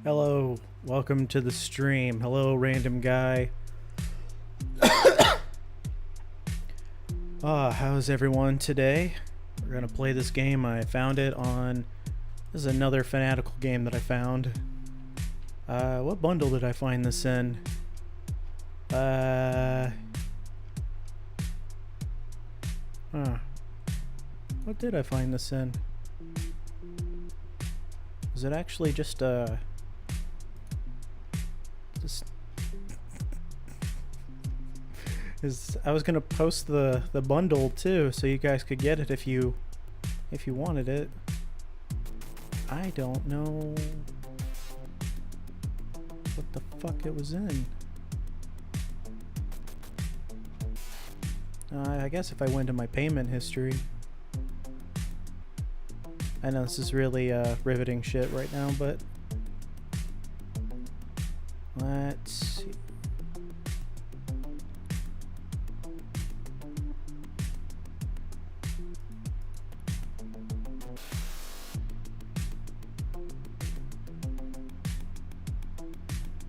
Hello, welcome to the stream. Hello, random guy. How's everyone today? We're gonna play this game. I found it on... This is another fanatical game that I found. What bundle did I find this in? What did I find this in? Is it actually just I was gonna post the bundle too, so you guys could get it if you wanted it. I don't know what the fuck it was in. I guess if I went to my payment history. I know this is really riveting shit right now, but let's see.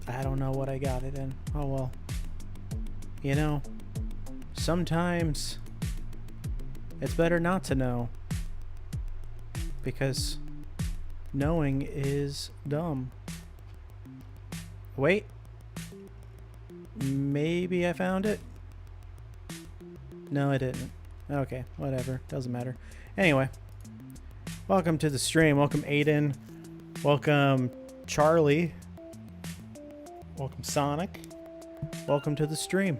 I don't know what I got it in. Oh well. You know, sometimes it's better not to know. Because knowing is dumb. Wait. Maybe I found it? No, I didn't. Okay, whatever. Doesn't matter. Anyway. Welcome to the stream. Welcome, Aiden. Welcome, Charlie. Welcome, Sonic. Welcome to the stream.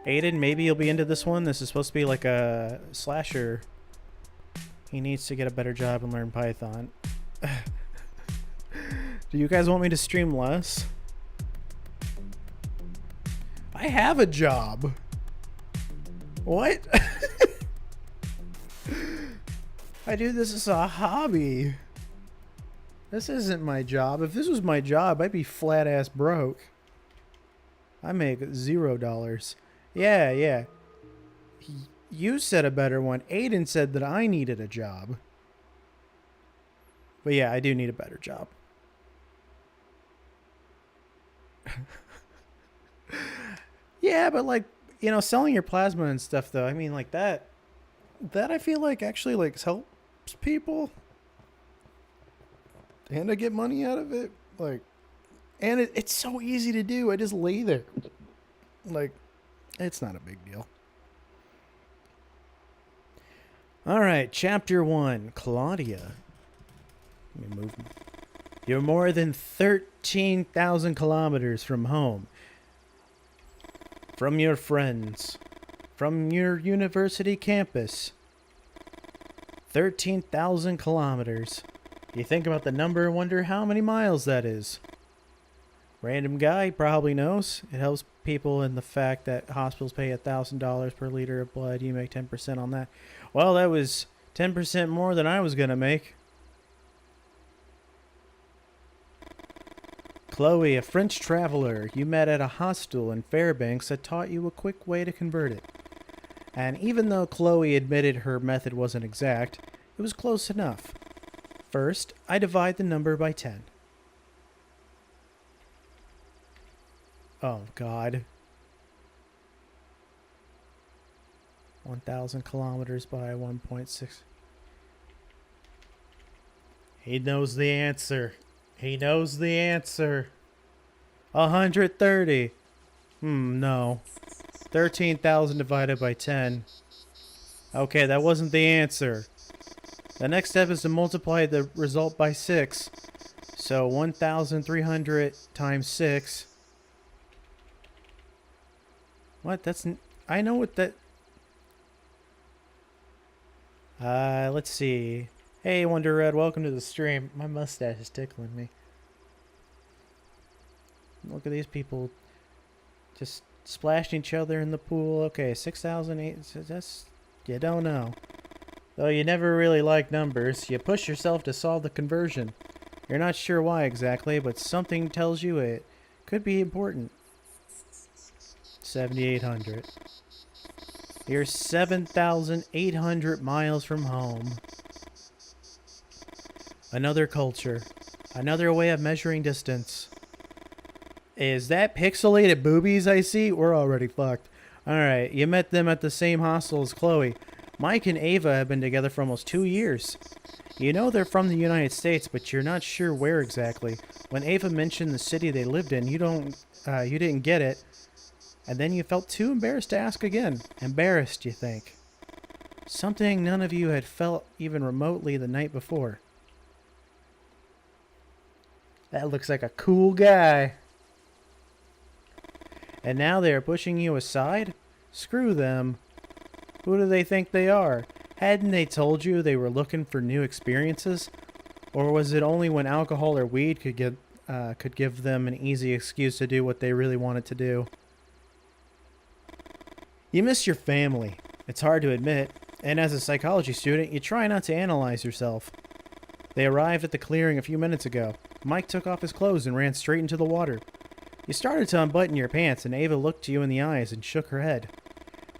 Aiden, maybe you'll be into this one. This is supposed to be like a slasher. He needs to get a better job and learn Python. Do you guys want me to stream less? I have a job. What? I do this as a hobby. This isn't my job. If this was my job, I'd be flat ass broke. I make $0. Yeah. You said a better one. Aiden said that I needed a job. But yeah, I do need a better job. Yeah, but like, you know, selling your plasma and stuff though, I mean like that I feel like actually like helps people. And I get money out of it. Like, and it's so easy to do. I just lay there. Like, it's not a big deal. Alright, Chapter 1, Claudia. Let me move. You're more than 13,000 kilometers from home. From your friends. From your university campus. 13,000 kilometers. You think about the number and wonder how many miles that is. Random guy probably knows. It helps people in the fact that hospitals pay $1,000 per liter of blood. You make 10% on that. Well, that was 10% more than I was going to make. Chloe, a French traveler you met at a hostel in Fairbanks that taught you a quick way to convert it. And even though Chloe admitted her method wasn't exact, it was close enough. First, I divide the number by 10. Oh, God. 1,000 kilometers by 1.6. He knows the answer. He knows the answer. 130. No. 13,000 divided by 10. Okay, that wasn't the answer. The next step is to multiply the result by 6. So 1,300 times 6. What? That's... I know what that... let's see. Hey, Wonder Red, welcome to the stream. My mustache is tickling me. Look at these people just splashing each other in the pool. Okay, 6,008. That's... You don't know. Though you never really like numbers, you push yourself to solve the conversion. You're not sure why exactly, but something tells you it could be important. 7,800. You're 7,800 miles from home. Another culture. Another way of measuring distance. Is that pixelated boobies I see? We're already fucked. Alright, you met them at the same hostel as Chloe. Mike and Ava have been together for almost 2 years. You know they're from the United States, but you're not sure where exactly. When Ava mentioned the city they lived in, you didn't get it. And then you felt too embarrassed to ask again. Embarrassed, you think. Something none of you had felt even remotely the night before. That looks like a cool guy. And now they are pushing you aside? Screw them. Who do they think they are? Hadn't they told you they were looking for new experiences? Or was it only when alcohol or weed could give them an easy excuse to do what they really wanted to do? You miss your family. It's hard to admit. And as a psychology student, you try not to analyze yourself. They arrived at the clearing a few minutes ago. Mike took off his clothes and ran straight into the water. You started to unbutton your pants, and Ava looked you in the eyes and shook her head.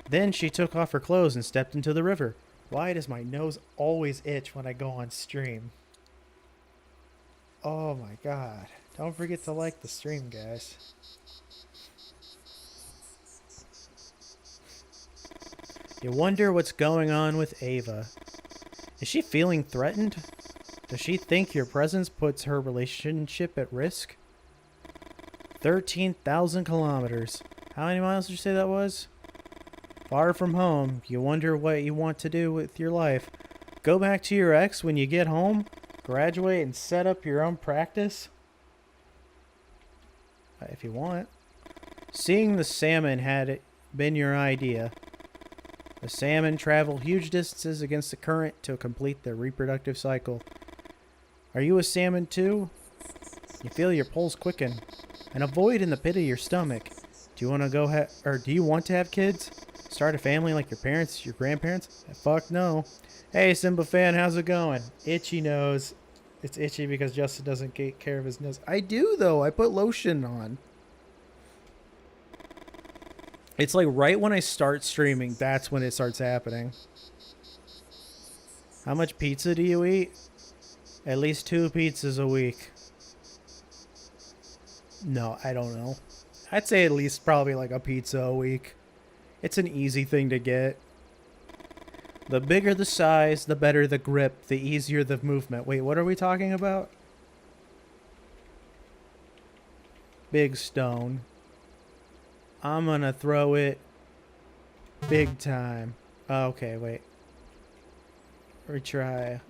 Then she took off her clothes and stepped into the river. Why does my nose always itch when I go on stream? Oh my god. Don't forget to like the stream, guys. You wonder what's going on with Ava. Is she feeling threatened? Does she think your presence puts her relationship at risk? 13,000 kilometers. How many miles did you say that was? Far from home. You wonder what you want to do with your life. Go back to your ex when you get home? Graduate and set up your own practice? If you want. Seeing the salmon had been your idea. The salmon travel huge distances against the current to complete their reproductive cycle. Are you a salmon too? You feel your pulse quicken. And a void in the pit of your stomach. Do you want to do you want to have kids? Start a family like your parents, your grandparents? Fuck no. Hey, Simba fan, how's it going? Itchy nose. It's itchy because Justin doesn't take care of his nose. I do, though. I put lotion on. It's like right when I start streaming, that's when it starts happening. How much pizza do you eat? At least 2 pizzas a week. No, I don't know. I'd say at least probably like a pizza a week. It's an easy thing to get. The bigger the size, the better the grip, the easier the movement. Wait, what are we talking about? Big stone. I'm gonna throw it big time. Okay, wait. Retry.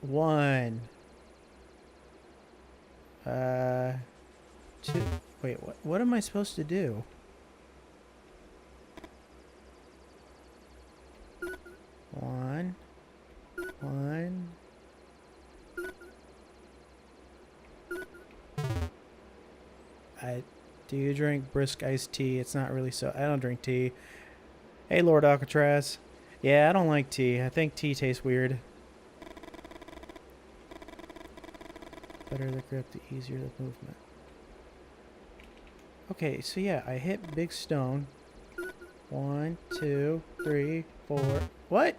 1. 2. Wait, what am I supposed to do? One. Do you drink brisk iced tea? It's not really so. I don't drink tea. Hey, Lord Alcatraz. Yeah, I don't like tea. I think tea tastes weird. Better the grip, the easier the movement. Okay, so yeah, I hit big stone. 1, 2, 3, 4. What?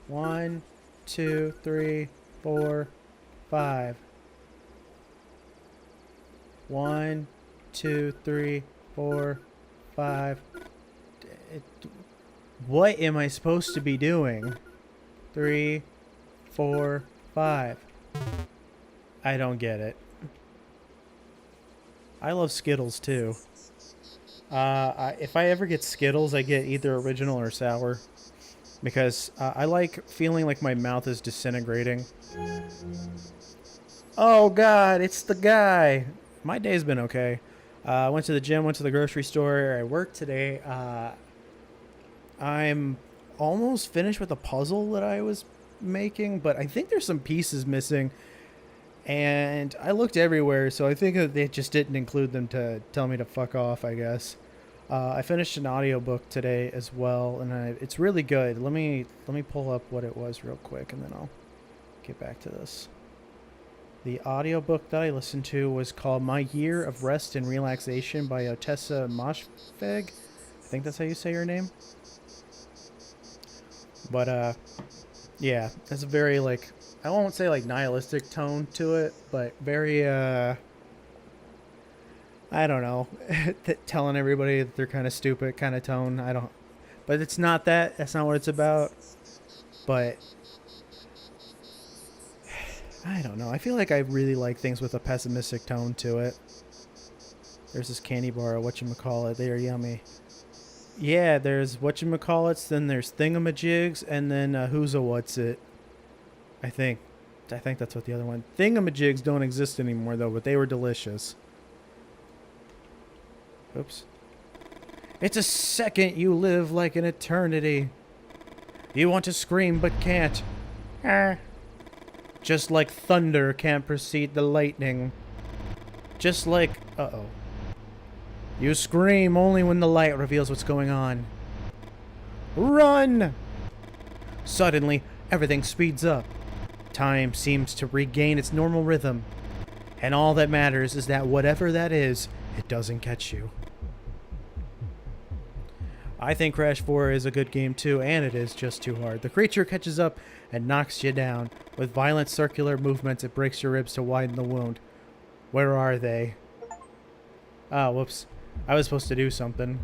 One, 2, 3, 4, 5. 1, 2, 3, 4, 5. What am I supposed to be doing? 3, 4, 5. I don't get it. I love Skittles too. If I ever get Skittles, I get either original or sour. Because I like feeling like my mouth is disintegrating. Oh god, it's the guy. My day's been okay. I went to the gym, went to the grocery store. I worked today. I'm almost finished with a puzzle that I was making, but I think there's some pieces missing. And I looked everywhere, so I think that they just didn't include them to tell me to fuck off, I guess. I finished an audiobook today as well, and it's really good. Let me pull up what it was real quick, and then I'll get back to this. The audiobook that I listened to was called My Year of Rest and Relaxation by Otessa Moshfegh. I think that's how you say her name. But, yeah, it's a very, like, I won't say, like, nihilistic tone to it, but very, I don't know, telling everybody that they're kind of stupid kind of tone. But it's not that. That's not what it's about. But I don't know. I feel like I really like things with a pessimistic tone to it. There's this candy bar, whatchamacallit. They are yummy. Yeah, there's whatchamacallits, then there's thingamajigs, and then who's a what's it? I think that's what the other one. Thingamajigs don't exist anymore though, but they were delicious. Oops. It's a second you live like an eternity. You want to scream but can't. Just like thunder can't precede the lightning. Just like... Uh-oh. You scream only when the light reveals what's going on. Run! Suddenly, everything speeds up. Time seems to regain its normal rhythm. And all that matters is that whatever that is, it doesn't catch you. I think Crash 4 is a good game too, and it is just too hard. The creature catches up and knocks you down. With violent circular movements, it breaks your ribs to widen the wound. Where are they? Oh, whoops. I was supposed to do something.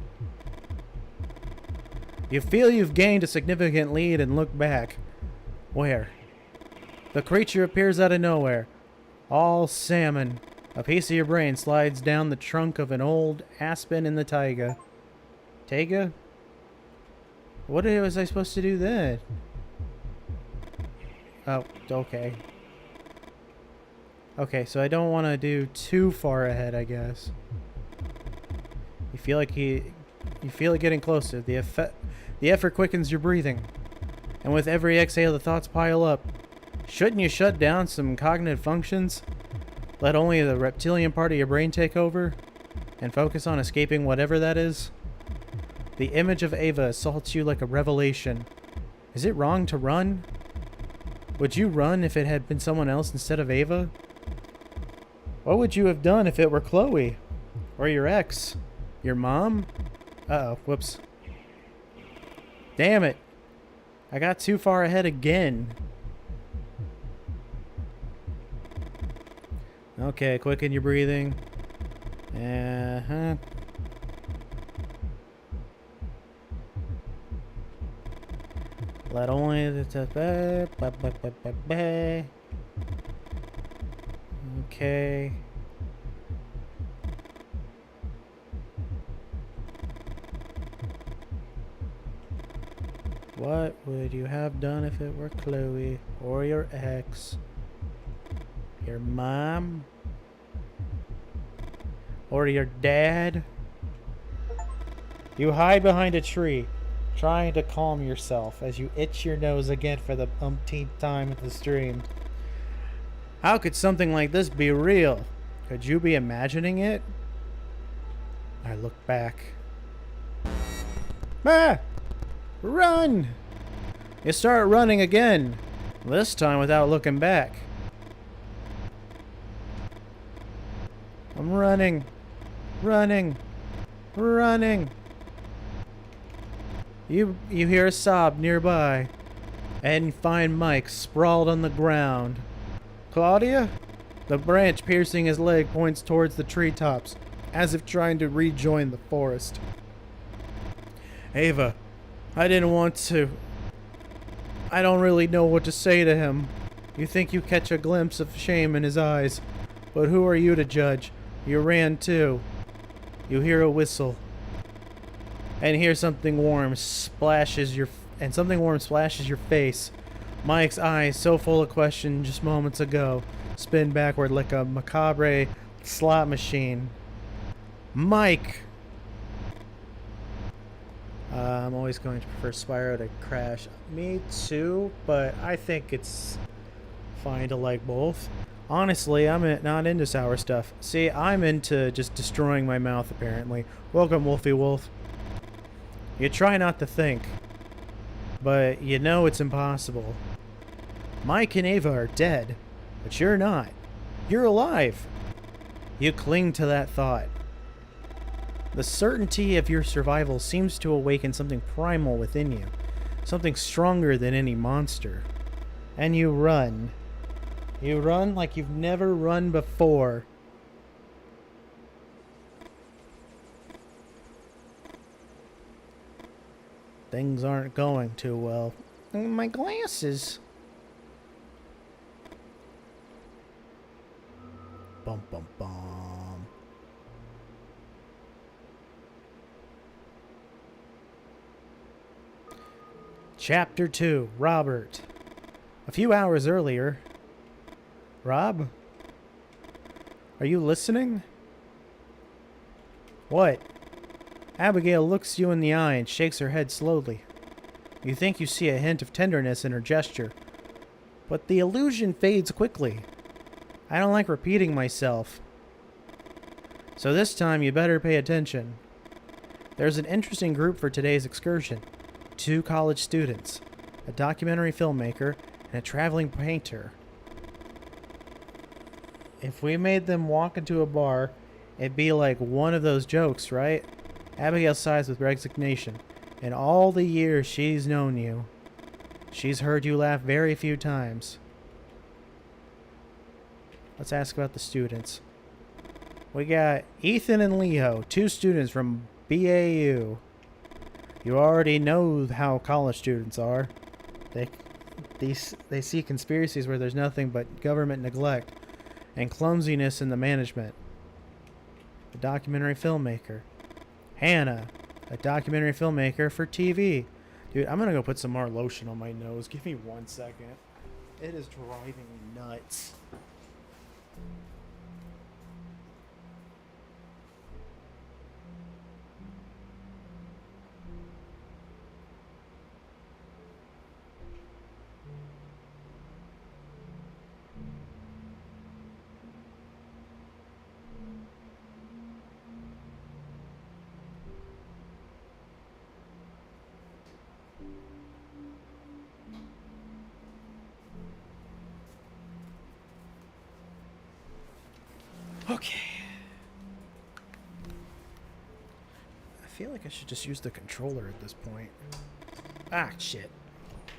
You feel you've gained a significant lead and look back. Where? The creature appears out of nowhere. All salmon. A piece of your brain slides down the trunk of an old aspen in the taiga. Taiga? What was I supposed to do then? Oh, okay. Okay, so I don't want to do too far ahead, I guess. You feel it getting closer. The effort quickens your breathing. And with every exhale, the thoughts pile up. Shouldn't you shut down some cognitive functions? Let only the reptilian part of your brain take over? And focus on escaping whatever that is? The image of Ava assaults you like a revelation. Is it wrong to run? Would you run if it had been someone else instead of Ava? What would you have done if it were Chloe? Or your ex? Your mom? Uh-oh, whoops. Damn it. I got too far ahead again. Okay, quicken your breathing. Uh-huh. Let only the... Okay. What would you have done if it were Chloe or your ex? Your mom? Or your dad? You hide behind a tree, trying to calm yourself as you itch your nose again for the umpteenth time of the stream. How could something like this be real? Could you be imagining it? I look back. Ah! Run! You start running again, this time without looking back. I'm running, running, running. You hear a sob nearby, and find Mike sprawled on the ground. Claudia? The branch piercing his leg points towards the treetops, as if trying to rejoin the forest. Ava, I didn't want to. I don't really know what to say to him. You think you catch a glimpse of shame in his eyes, but who are you to judge? You ran too. You hear a whistle, and hear something warm splashes your face. Mike's eyes, so full of question just moments ago, spin backward like a macabre slot machine. Mike! I'm always going to prefer Spyro to Crash. Me too, but I think it's fine to like both. Honestly, I'm not into sour stuff. See, I'm into just destroying my mouth, apparently. Welcome, Wolfie Wolf. You try not to think, but you know it's impossible. Mike and Ava are dead, but you're not. You're alive. You cling to that thought. The certainty of your survival seems to awaken something primal within you. Something stronger than any monster. And you run. You run like you've never run before. Things aren't going too well. My glasses. Bum bum bum. Chapter 2, Robert. A few hours earlier. Rob? Are you listening? What? Abigail looks you in the eye and shakes her head slowly. You think you see a hint of tenderness in her gesture, but the illusion fades quickly. I don't like repeating myself. So this time you better pay attention. There's an interesting group for today's excursion. 2 college students, a documentary filmmaker, and a traveling painter. If we made them walk into a bar, it'd be like one of those jokes, right? Abigail sighs with resignation. In all the years she's known you, she's heard you laugh very few times. Let's ask about the students. We got Ethan and Leo, 2 students from BAU. You already know how college students are. They see conspiracies where there's nothing but government neglect and clumsiness in the management. A documentary filmmaker. Hannah, a documentary filmmaker for TV. Dude, I'm gonna go put some more lotion on my nose. Give me 1 second. It is driving me nuts. Okay. I feel like I should just use the controller at this point. Ah, shit.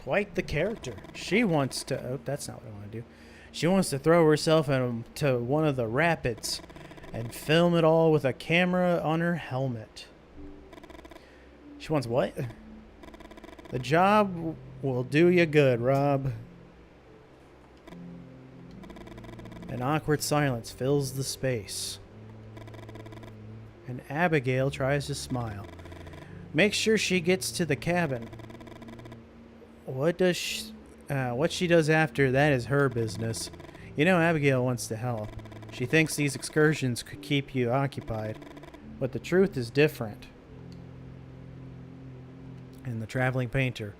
Quite the character. She wants to... Oh, that's not what I want to do. She wants to throw herself into one of the rapids and film it all with a camera on her helmet. She wants what? The job will do you good, Rob. An awkward silence fills the space. And Abigail tries to smile. Make sure she gets to the cabin. What she does after that is her business. You know, Abigail wants to help. She thinks these excursions could keep you occupied. But the truth is different. And the traveling painter,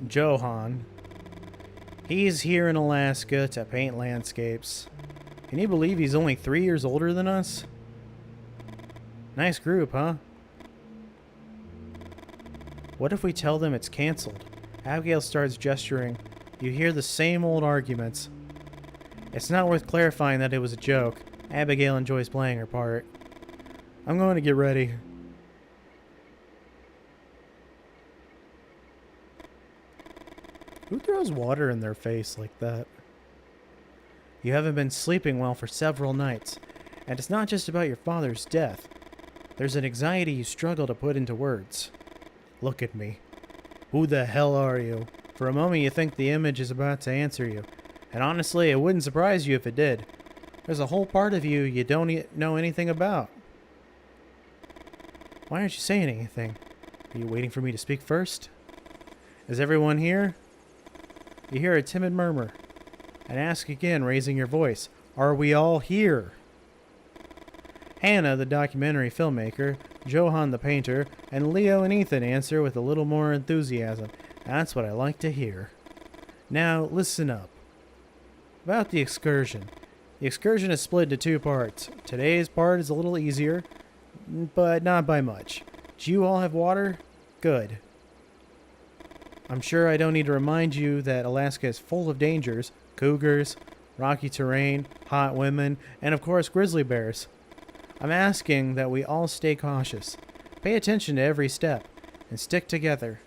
Johan, he's here in Alaska to paint landscapes. Can you believe he's only 3 years older than us? Nice group, huh? What if we tell them it's canceled? Abigail starts gesturing. You hear the same old arguments. It's not worth clarifying that it was a joke. Abigail enjoys playing her part. I'm going to get ready. Who throws water in their face like that? You haven't been sleeping well for several nights, and it's not just about your father's death. There's an anxiety you struggle to put into words. Look at me. Who the hell are you? For a moment you think the image is about to answer you, and honestly, it wouldn't surprise you if it did. There's a whole part of you you don't know anything about. Why aren't you saying anything? Are you waiting for me to speak first? Is everyone here? You hear a timid murmur, and ask again, raising your voice. Are we all here? Hannah, the documentary filmmaker, Johan the painter, and Leo and Ethan answer with a little more enthusiasm. That's what I like to hear. Now, listen up. About the excursion. The excursion is split into 2 parts. Today's part is a little easier, but not by much. Do you all have water? Good. I'm sure I don't need to remind you that Alaska is full of dangers. Cougars, rocky terrain, hot women, and of course grizzly bears. I'm asking that we all stay cautious. Pay attention to every step. and stick together.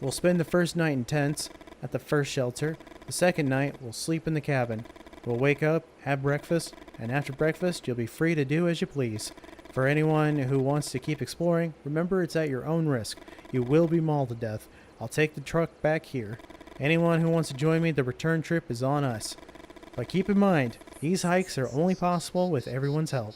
We'll spend the first night in tents at the first shelter. The second night, we'll sleep in the cabin. We'll wake up, have breakfast, and after breakfast, you'll be free to do as you please. For anyone who wants to keep exploring, remember it's at your own risk. You will be mauled to death. I'll take the truck back here. Anyone who wants to join me, the return trip is on us. But keep in mind, these hikes are only possible with everyone's help.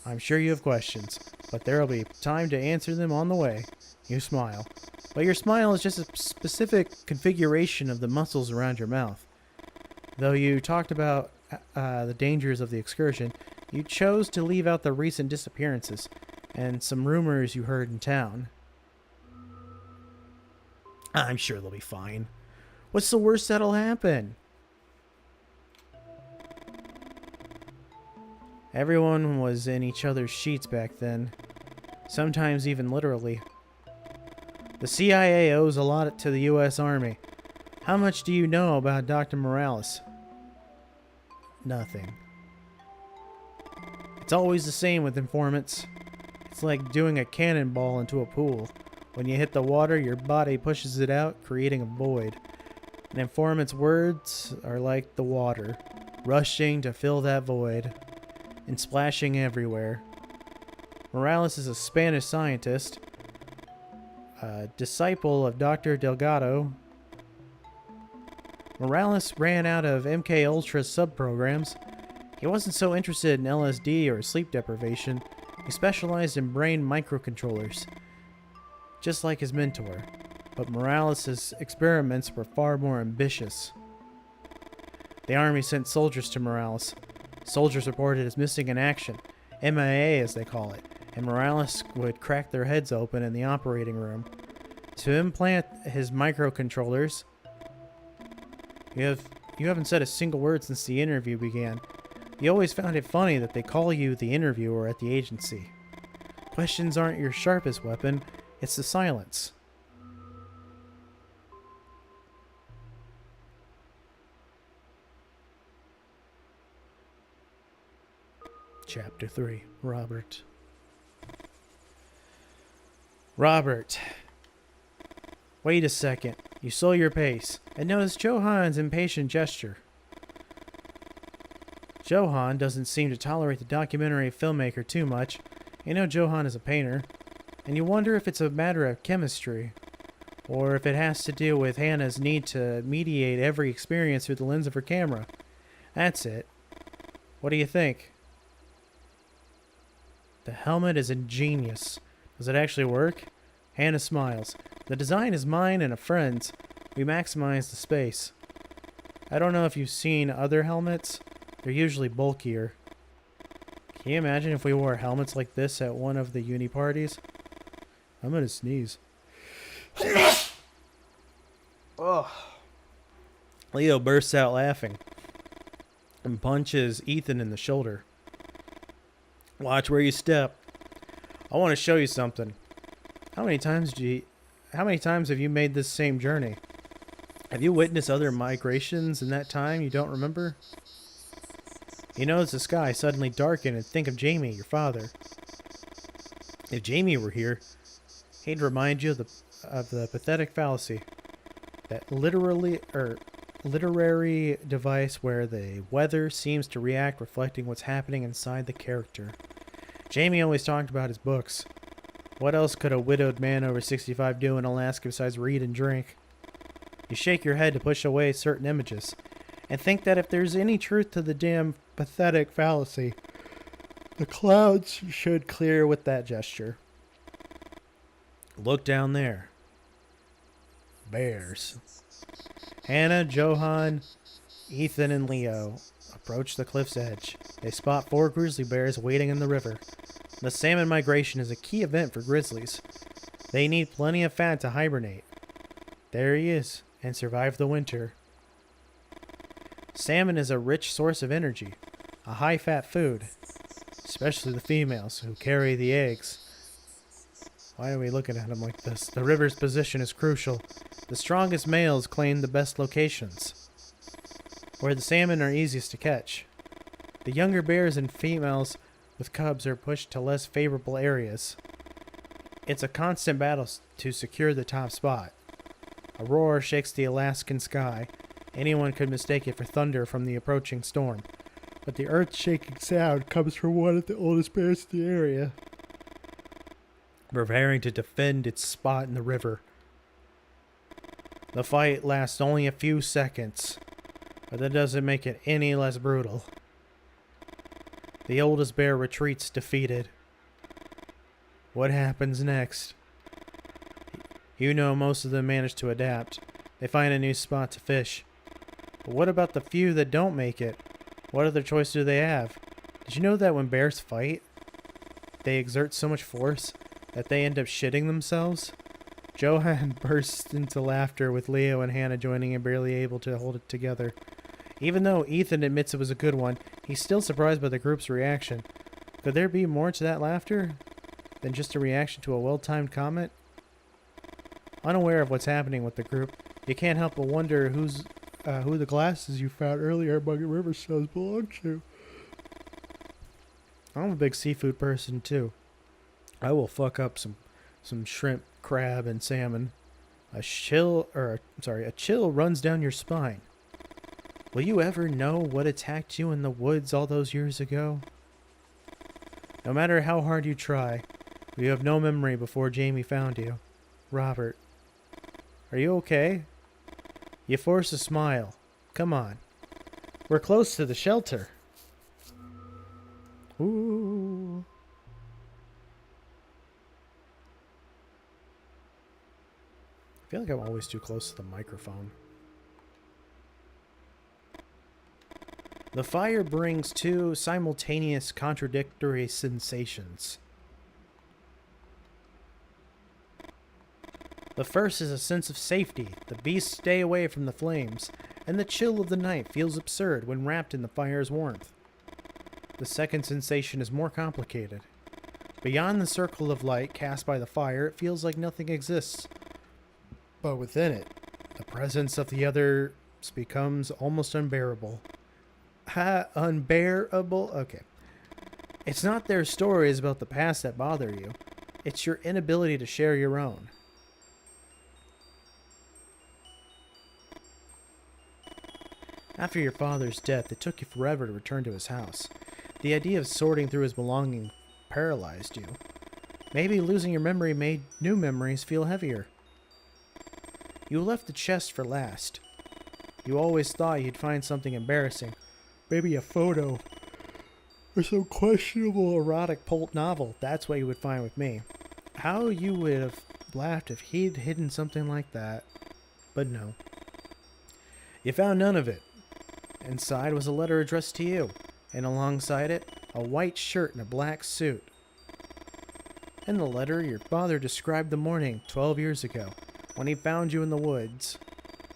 I'm sure you have questions, but there will be time to answer them on the way. You smile. But your smile is just a specific configuration of the muscles around your mouth. Though you talked about the dangers of the excursion, you chose to leave out the recent disappearances and some rumors you heard in town. I'm sure they'll be fine. What's the worst that'll happen? Everyone was in each other's sheets back then, sometimes even literally. The CIA owes a lot to the U.S. Army. How much do you know about Dr. Morales? Nothing. It's always the same with informants. It's like doing a cannonball into a pool. When you hit the water, your body pushes it out, creating a void. An informant's words are like the water, rushing to fill that void and splashing everywhere. Morales is a Spanish scientist, a disciple of Dr. Delgado. Morales ran out of MK Ultra subprograms. He wasn't so interested in LSD or sleep deprivation. He specialized in brain microcontrollers, just like his mentor. But Morales' experiments were far more ambitious. The Army sent soldiers to Morales. Soldiers reported as missing in action, MIA as they call it, and Morales would crack their heads open in the operating room. To implant his microcontrollers... You haven't said a single word since the interview began. You always found it funny that they call you the interviewer at the agency. Questions aren't your sharpest weapon, it's the silence. Chapter 3. Robert. Robert. Wait a second. You slow your pace and notice Johan's impatient gesture. Johan doesn't seem to tolerate the documentary filmmaker too much. You know Johan is a painter, and you wonder if it's a matter of chemistry, or if it has to do with Hannah's need to mediate every experience through the lens of her camera. That's it. What do you think? The helmet is ingenious. Does it actually work? Hannah smiles. The design is mine and a friend's. We maximize the space. I don't know if you've seen other helmets. They're usually bulkier. Can you imagine if we wore helmets like this at one of the uni parties? I'm gonna sneeze. Oh. Leo bursts out laughing and punches Ethan in the shoulder. Watch where you step. I want to show you something. How many times have you made this same journey? Have you witnessed other migrations in that time you don't remember? You notice the sky suddenly darken and think of Jamie, your father. If Jamie were here, he'd remind you of the pathetic fallacy. That literary device where the weather seems to react reflecting what's happening inside the character. Jamie always talked about his books. What else could a widowed man over 65 do in Alaska besides read and drink? You shake your head to push away certain images, and think that if there's any truth to the damn pathetic fallacy, the clouds should clear with that gesture. Look down there. Bears. Hannah, Johan, Ethan, and Leo approach the cliff's edge. They spot 4 grizzly bears waiting in the river. The salmon migration is a key event for grizzlies. They need plenty of fat to hibernate. There he is, and survive the winter. Salmon is a rich source of energy, a high-fat food, especially the females who carry the eggs. Why are we looking at him like this? The river's position is crucial. The strongest males claim the best locations, where the salmon are easiest to catch. The younger bears and females with cubs are pushed to less favorable areas. It's a constant battle to secure the top spot. A roar shakes the Alaskan sky. Anyone could mistake it for thunder from the approaching storm. But the earth-shaking sound comes from one of the oldest bears in the area, preparing to defend its spot in the river. The fight lasts only a few seconds, but that doesn't make it any less brutal. The oldest bear retreats defeated. What happens next? You know most of them manage to adapt. They find a new spot to fish. But what about the few that don't make it? What other choice do they have? Did you know that when bears fight, they exert so much force that they end up shitting themselves? Johan bursts into laughter with Leo and Hannah joining and barely able to hold it together. Even though Ethan admits it was a good one, he's still surprised by the group's reaction. Could there be more to that laughter than just a reaction to a well-timed comment? Unaware of what's happening with the group, you can't help but wonder who the glasses you found earlier at Bucket River shows belong to. I'm a big seafood person too. I will fuck up some shrimp, crab, and salmon. A chill runs down your spine. Will you ever know what attacked you in the woods all those years ago? No matter how hard you try, you have no memory before Jamie found you. Robert. Are you okay? You force a smile. Come on. We're close to the shelter. Ooh. I feel like I'm always too close to the microphone. The fire brings two simultaneous contradictory sensations. The first is a sense of safety. The beasts stay away from the flames, and the chill of the night feels absurd when wrapped in the fire's warmth. The second sensation is more complicated. Beyond the circle of light cast by the fire, it feels like nothing exists. But within it, the presence of the others becomes almost unbearable. Unbearable? Okay. It's not their stories about the past that bother you. It's your inability to share your own. After your father's death, it took you forever to return to his house. The idea of sorting through his belongings paralyzed you. Maybe losing your memory made new memories feel heavier. You left the chest for last. You always thought you'd find something embarrassing. Maybe a photo or some questionable erotic pulp novel. That's what you would find with me. How you would have laughed if he'd hidden something like that. But no. You found none of it. Inside was a letter addressed to you, and alongside it, a white shirt and a black suit. In the letter, your father described the morning 12 years ago, when he found you in the woods,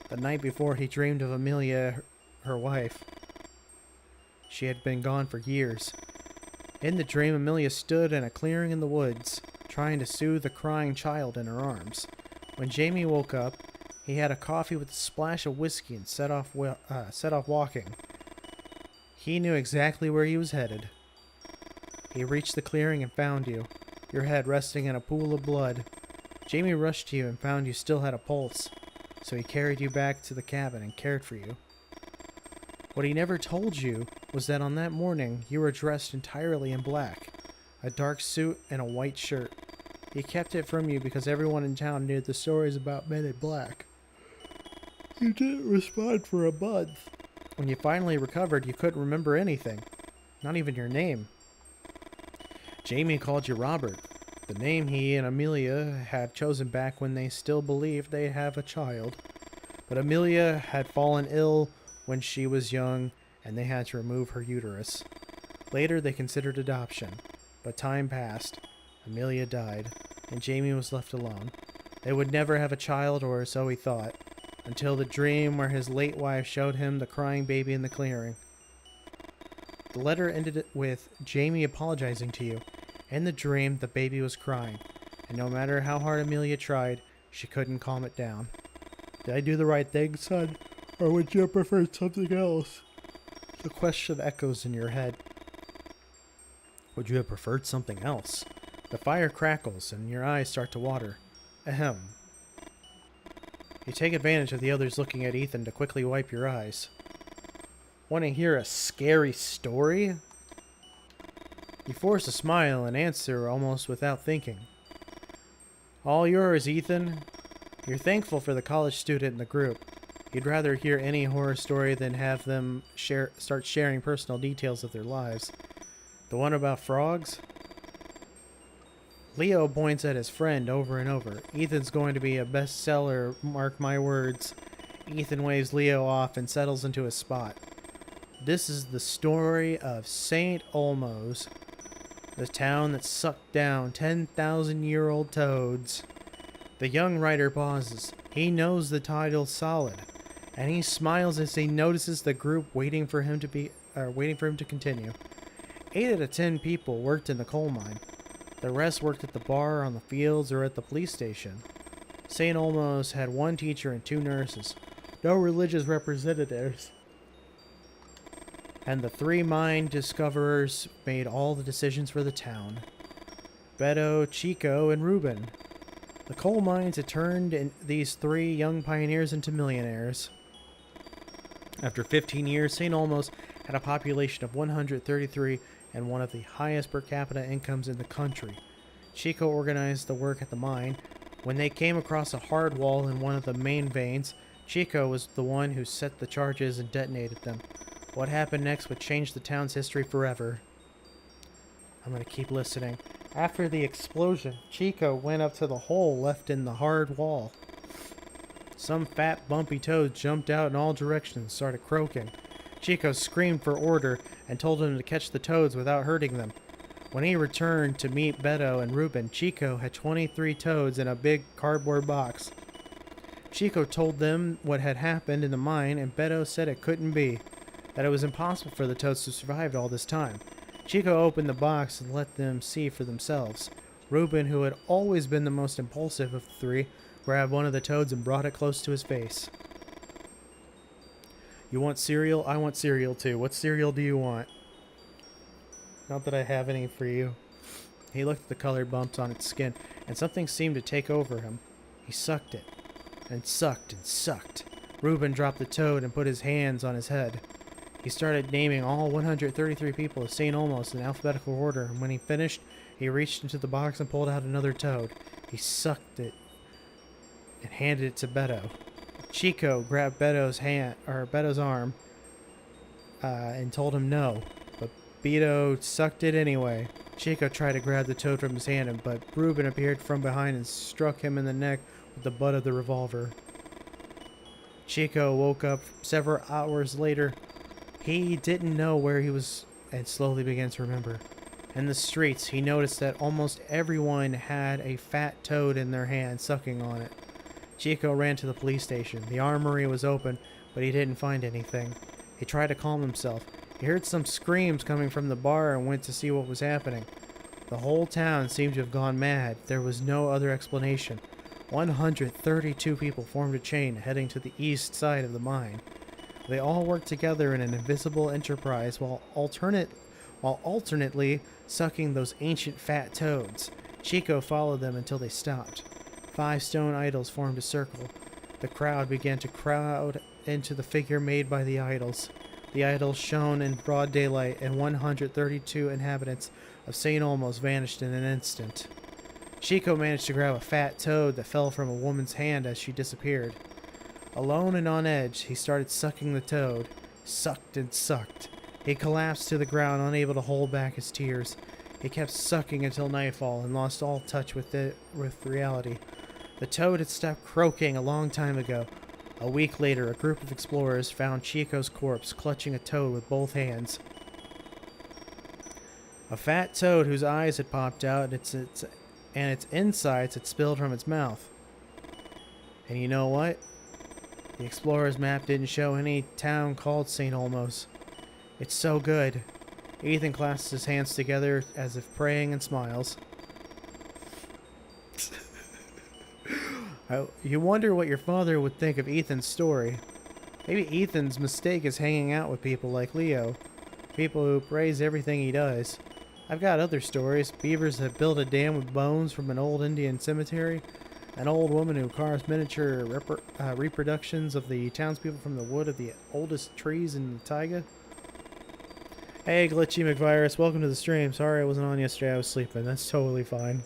the night before he dreamed of Amelia, her wife. She had been gone for years. In the dream, Amelia stood in a clearing in the woods, trying to soothe a crying child in her arms. When Jamie woke up, he had a coffee with a splash of whiskey and set off walking. He knew exactly where he was headed. He reached the clearing and found you, your head resting in a pool of blood. Jamie rushed to you and found you still had a pulse, so he carried you back to the cabin and cared for you. What he never told you was that on that morning you were dressed entirely in black, a dark suit and a white shirt. He kept it from you because everyone in town knew the stories about men in black. You didn't respond for a month. When you finally recovered, you couldn't remember anything, not even your name. Jamie called you Robert, the name he and Amelia had chosen back when they still believed they'd have a child. But Amelia had fallen ill when she was young, and they had to remove her uterus. Later, they considered adoption, but time passed. Amelia died, and Jamie was left alone. They would never have a child, or so he thought, until the dream where his late wife showed him the crying baby in the clearing. The letter ended with Jamie apologizing to you. In the dream, the baby was crying, and no matter how hard Amelia tried, she couldn't calm it down. Did I do the right thing, son? Or would you have preferred something else? The question echoes in your head. Would you have preferred something else? The fire crackles and your eyes start to water. Ahem. You take advantage of the others looking at Ethan to quickly wipe your eyes. Want to hear a scary story? You force a smile and answer almost without thinking. All yours, Ethan. You're thankful for the college student in the group. You'd rather hear any horror story than have them start sharing personal details of their lives. The one about frogs? Leo points at his friend over and over. Ethan's going to be a bestseller, mark my words. Ethan waves Leo off and settles into his spot. This is the story of St. Olmo's, the town that sucked down 10,000-year-old toads. The young writer pauses. He knows the title's solid, and he smiles as he notices the group waiting for him to continue. 8 out of 10 people worked in the coal mine. The rest worked at the bar, on the fields, or at the police station. St. Olmo's had 1 teacher and 2 nurses. No religious representatives. And the 3 mine discoverers made all the decisions for the town. Beto, Chico, and Ruben. The coal mines had turned these 3 young pioneers into millionaires. After 15 years, St. Olmo's had a population of 133 and one of the highest per capita incomes in the country. Chico organized the work at the mine. When they came across a hard wall in one of the main veins, Chico was the one who set the charges and detonated them. What happened next would change the town's history forever. I'm going to keep listening. After the explosion, Chico went up to the hole left in the hard wall. Some fat, bumpy toads jumped out in all directions and started croaking. Chico screamed for order and told him to catch the toads without hurting them. When he returned to meet Beto and Ruben, Chico had 23 toads in a big cardboard box. Chico told them what had happened in the mine, and Beto said it couldn't be, that it was impossible for the toads to survive all this time. Chico opened the box and let them see for themselves. Ruben, who had always been the most impulsive of the 3, grabbed one of the toads and brought it close to his face. You want cereal? I want cereal too. What cereal do you want? Not that I have any for you. He looked at the colored bumps on its skin, and something seemed to take over him. He sucked it, and sucked and sucked. Ruben dropped the toad and put his hands on his head. He started naming all 133 people of St. Olmo's in alphabetical order, and when he finished, he reached into the box and pulled out another toad. He sucked it and handed it to Beto. Chico grabbed Beto's arm and told him no, but Beto sucked it anyway. Chico tried to grab the toad from his hand, but Ruben appeared from behind and struck him in the neck with the butt of the revolver. Chico woke up several hours later. He didn't know where he was and slowly began to remember. In the streets, he noticed that almost everyone had a fat toad in their hand, sucking on it. Chico ran to the police station. The armory was open, but he didn't find anything. He tried to calm himself. He heard some screams coming from the bar and went to see what was happening. The whole town seemed to have gone mad. There was no other explanation. 132 people formed a chain heading to the east side of the mine. They all worked together in an invisible enterprise while alternately sucking those ancient fat toads. Chico followed them until they stopped. 5 stone idols formed a circle. The crowd began to crowd into the figure made by the idols. The idols shone in broad daylight, and 132 inhabitants of St. Olmo's vanished in an instant. Chico managed to grab a fat toad that fell from a woman's hand as she disappeared. Alone and on edge, he started sucking the toad. Sucked and sucked. He collapsed to the ground, unable to hold back his tears. He kept sucking until nightfall and lost all touch with reality. The toad had stopped croaking a long time ago. A week later, a group of explorers found Chico's corpse, clutching a toad with both hands. A fat toad whose eyes had popped out and its insides had spilled from its mouth. And you know what? The explorer's map didn't show any town called St. Olmo's. It's so good. Ethan clasps his hands together as if praying and smiles. You wonder what your father would think of Ethan's story. Maybe Ethan's mistake is hanging out with people like Leo. People who praise everything he does. I've got other stories. Beavers that built a dam with bones from an old Indian cemetery. An old woman who carves miniature reproductions of the townspeople from the wood of the oldest trees in the taiga. Hey, Glitchy McVirus, welcome to the stream. Sorry I wasn't on yesterday, I was sleeping. That's totally fine.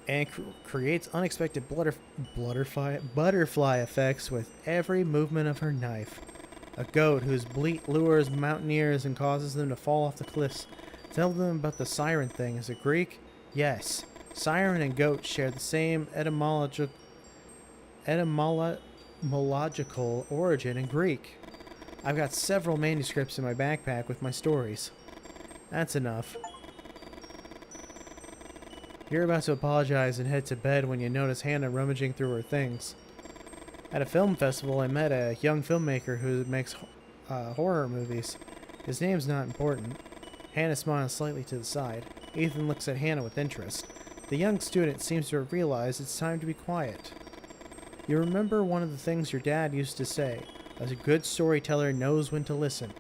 And creates unexpected butterfly effects with every movement of her knife. A goat whose bleat lures mountaineers and causes them to fall off the cliffs. Tell them about the siren thing. Is it Greek? Yes. Siren and goat share the same etymological origin in Greek. I've got several manuscripts in my backpack with my stories. That's enough. You're about to apologize and head to bed when you notice Hannah rummaging through her things. At a film festival, I met a young filmmaker who makes horror movies. His name's not important. Hannah smiles slightly to the side. Ethan looks at Hannah with interest. The young student seems to have realized it's time to be quiet. You remember one of the things your dad used to say, a good storyteller knows when to listen.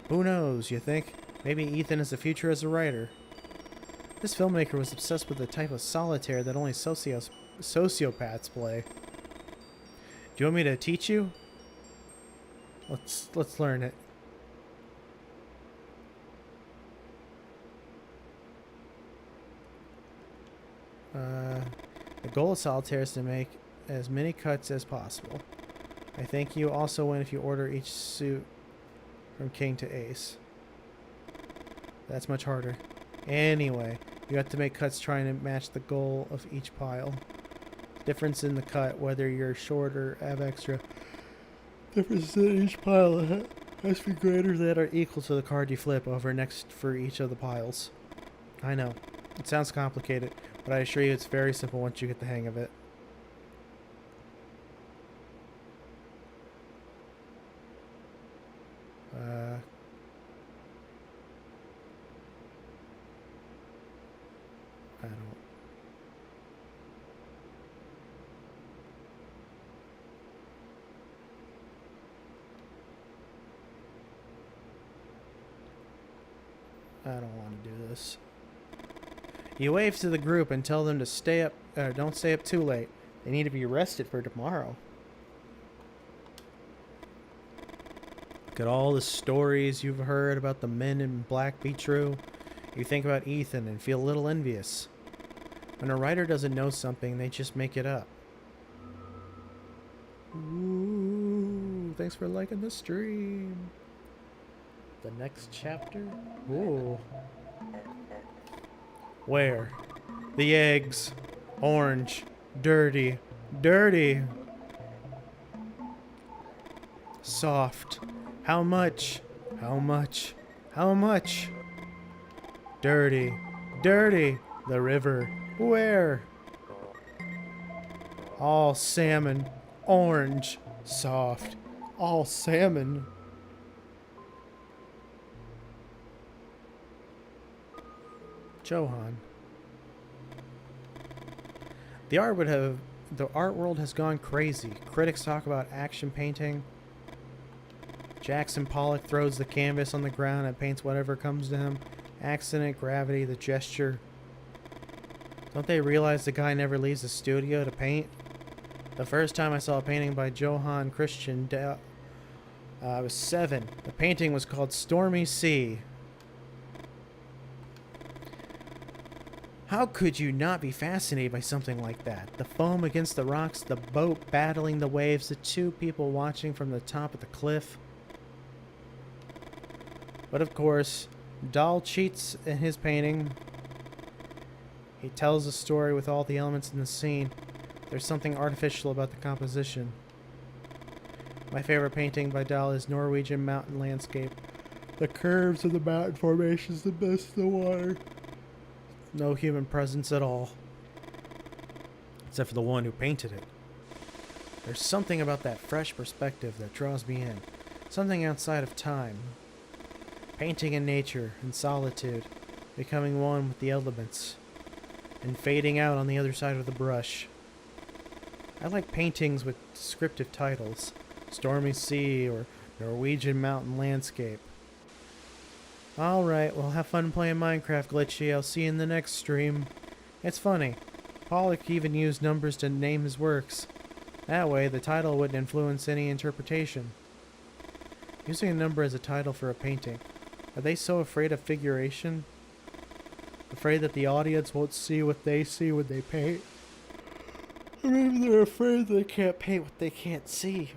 Who knows, you think? Maybe Ethan has a future as a writer. This filmmaker was obsessed with the type of solitaire that only sociopaths play. Do you want me to teach you? Let's learn it. The goal of solitaire is to make as many cuts as possible. I think you also win if you order each suit from king to ace. That's much harder. Anyway, you have to make cuts trying to match the goal of each pile. Difference in the cut, whether you're short or have extra. Difference in each pile has to be greater than or equal to the card you flip over next for each of the piles. I know, it sounds complicated, but I assure you it's very simple once you get the hang of it. I don't want to do this. You wave to the group and tell them to stay up, don't stay up too late. They need to be rested for tomorrow. Look at all the stories you've heard about the men in black be true. You think about Ethan and feel a little envious. When a writer doesn't know something, they just make it up. Ooh, thanks for liking the stream. The next chapter? Ooh. Where? The eggs. Orange. Dirty. Dirty. Soft. How much? How much? How much? Dirty. Dirty. The river. Where? All salmon. Orange. Soft. All salmon. Johan. The art world has gone crazy. Critics talk about action painting. Jackson Pollock throws the canvas on the ground and paints whatever comes to him. Accident, gravity, the gesture. Don't they realize the guy never leaves the studio to paint? The first time I saw a painting by Johann Christian, I was 7. The painting was called Stormy Sea. How could you not be fascinated by something like that? The foam against the rocks, the boat battling the waves, the two people watching from the top of the cliff. But of course, Dahl cheats in his painting. He tells a story with all the elements in the scene. There's something artificial about the composition. My favorite painting by Dahl is Norwegian mountain landscape. The curves of the mountain formations, the mist, the water. No human presence at all. Except for the one who painted it. There's something about that fresh perspective that draws me in. Something outside of time. Painting in nature, in solitude, becoming one with the elements, and fading out on the other side of the brush. I like paintings with descriptive titles. Stormy Sea or Norwegian Mountain Landscape. Alright, well have fun playing Minecraft, Glitchy. I'll see you in the next stream. It's funny. Pollock even used numbers to name his works. That way, the title wouldn't influence any interpretation. Using a number as a title for a painting. Are they so afraid of figuration? Afraid that the audience won't see what they see when they paint? Or maybe they're afraid they can't paint what they can't see.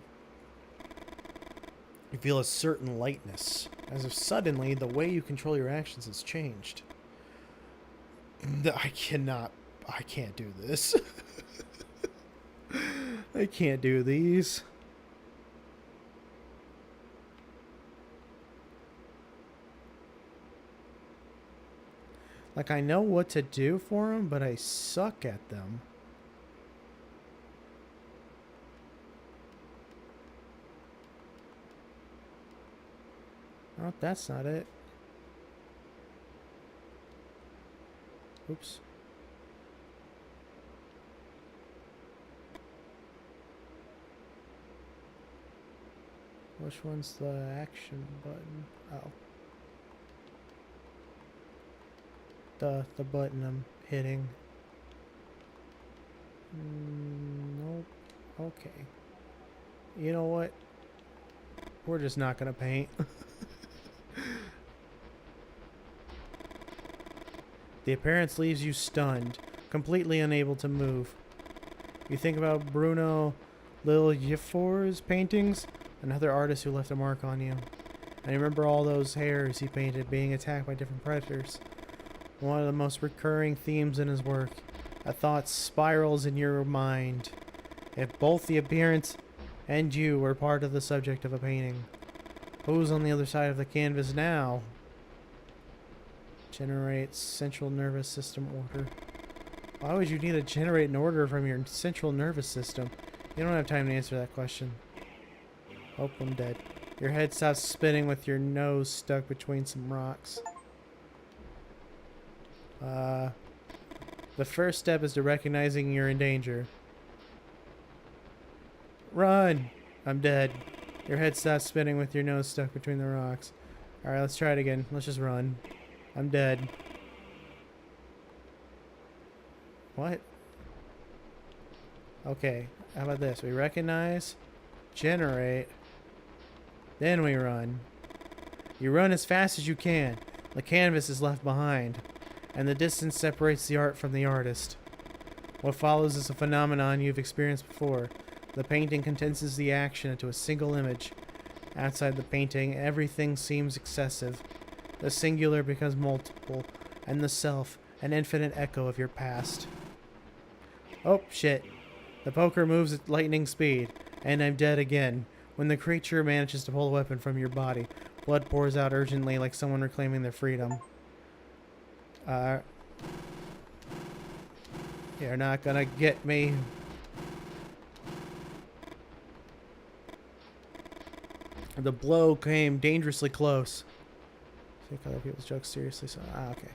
You feel a certain lightness, as if suddenly the way you control your actions has changed. I can't do this. I can't do these. Like, I know what to do for them, but I suck at them. Oh, that's not it. Oops. Which one's the action button? Oh. The button I'm hitting. Nope. Okay. You know what? We're just not gonna paint. The appearance leaves you stunned, completely unable to move. You think about Bruno Liljefor's paintings, another artist who left a mark on you. And you remember all those hares he painted being attacked by different predators. One of the most recurring themes in his work. A thought spirals in your mind. If both the appearance and you were part of the subject of a painting, who's on the other side of the canvas now? Generates central nervous system order. Why would you need to generate an order from your central nervous system? You don't have time to answer that question. Oh, I'm dead. Your head stops spinning with your nose stuck between some rocks. The first step is to recognizing you're in danger. Run! I'm dead. Your head stops spinning with your nose stuck between the rocks. Alright, let's try it again. Let's just run. I'm dead. What? Okay, how about this? We recognize, generate, then we run. You run as fast as you can. The canvas is left behind, and the distance separates the art from the artist. What follows is a phenomenon you've experienced before. The painting condenses the action into a single image. Outside the painting, everything seems excessive. The singular becomes multiple, and the self, an infinite echo of your past. Oh, shit. The poker moves at lightning speed, and I'm dead again. When the creature manages to pull a weapon from your body, blood pours out urgently like someone reclaiming their freedom. You're not gonna get me. The blow came dangerously close. Take other people's jokes seriously, so okay.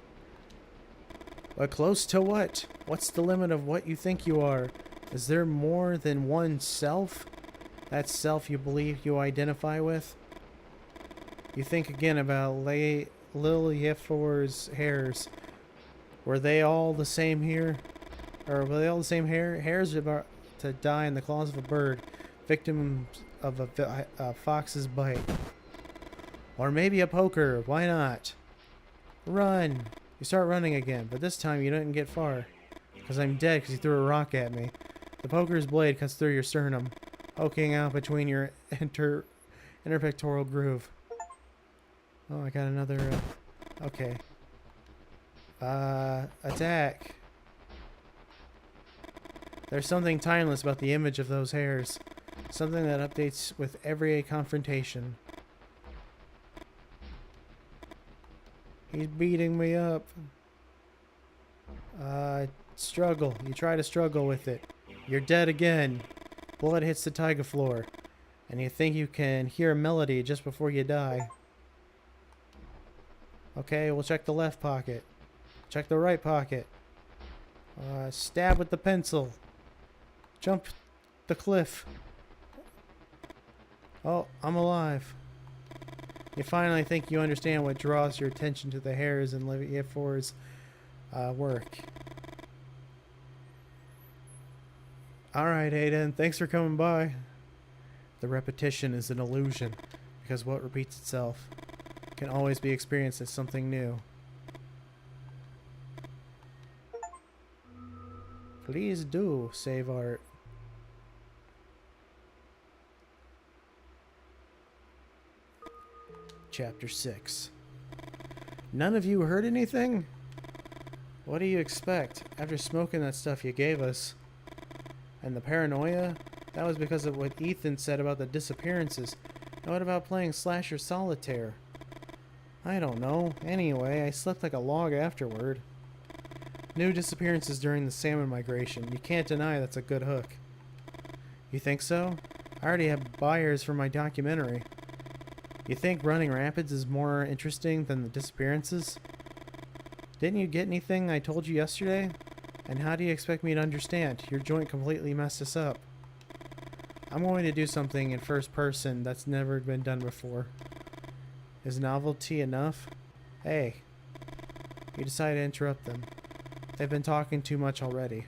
But close to what? What's the limit of what you think you are? Is there more than one self? That self you believe you identify with? You think again about Liljefor's hairs. Were they all the same here? Or were they all the same hair? Hares are about to die in the claws of a bird, victim of a fox's bite. Or maybe a poker. Why not? Run! You start running again, but this time you didn't get far. Because I'm dead because you threw a rock at me. The poker's blade cuts through your sternum, poking out between your interpectoral groove. Oh, I got another... okay. Attack. There's something timeless about the image of those hairs. Something that updates with every confrontation. He's beating me up. Struggle. You try to struggle with it. You're dead again. Blood hits the taiga floor. And you think you can hear a melody just before you die. Okay, we'll check the left pocket. Check the right pocket. Stab with the pencil. Jump the cliff. Oh, I'm alive. You finally think you understand what draws your attention to the hairs in Livia Ford's work. Alright, Aiden, thanks for coming by. The repetition is an illusion, because what repeats itself can always be experienced as something new. Please do save art. Chapter 6. None of you heard anything? What do you expect after smoking that stuff you gave us? And the paranoia? That was because of what Ethan said about the disappearances. And what about playing slasher solitaire? I don't know. Anyway, I slept like a log afterward. New disappearances during the salmon migration. You can't deny that's a good hook. You think so? I already have buyers for my documentary. You think running rapids is more interesting than the disappearances? Didn't you get anything I told you yesterday? And how do you expect me to understand? Your joint completely messed us up. I'm going to do something in first person that's never been done before. Is novelty enough? Hey. You decided to interrupt them. They've been talking too much already.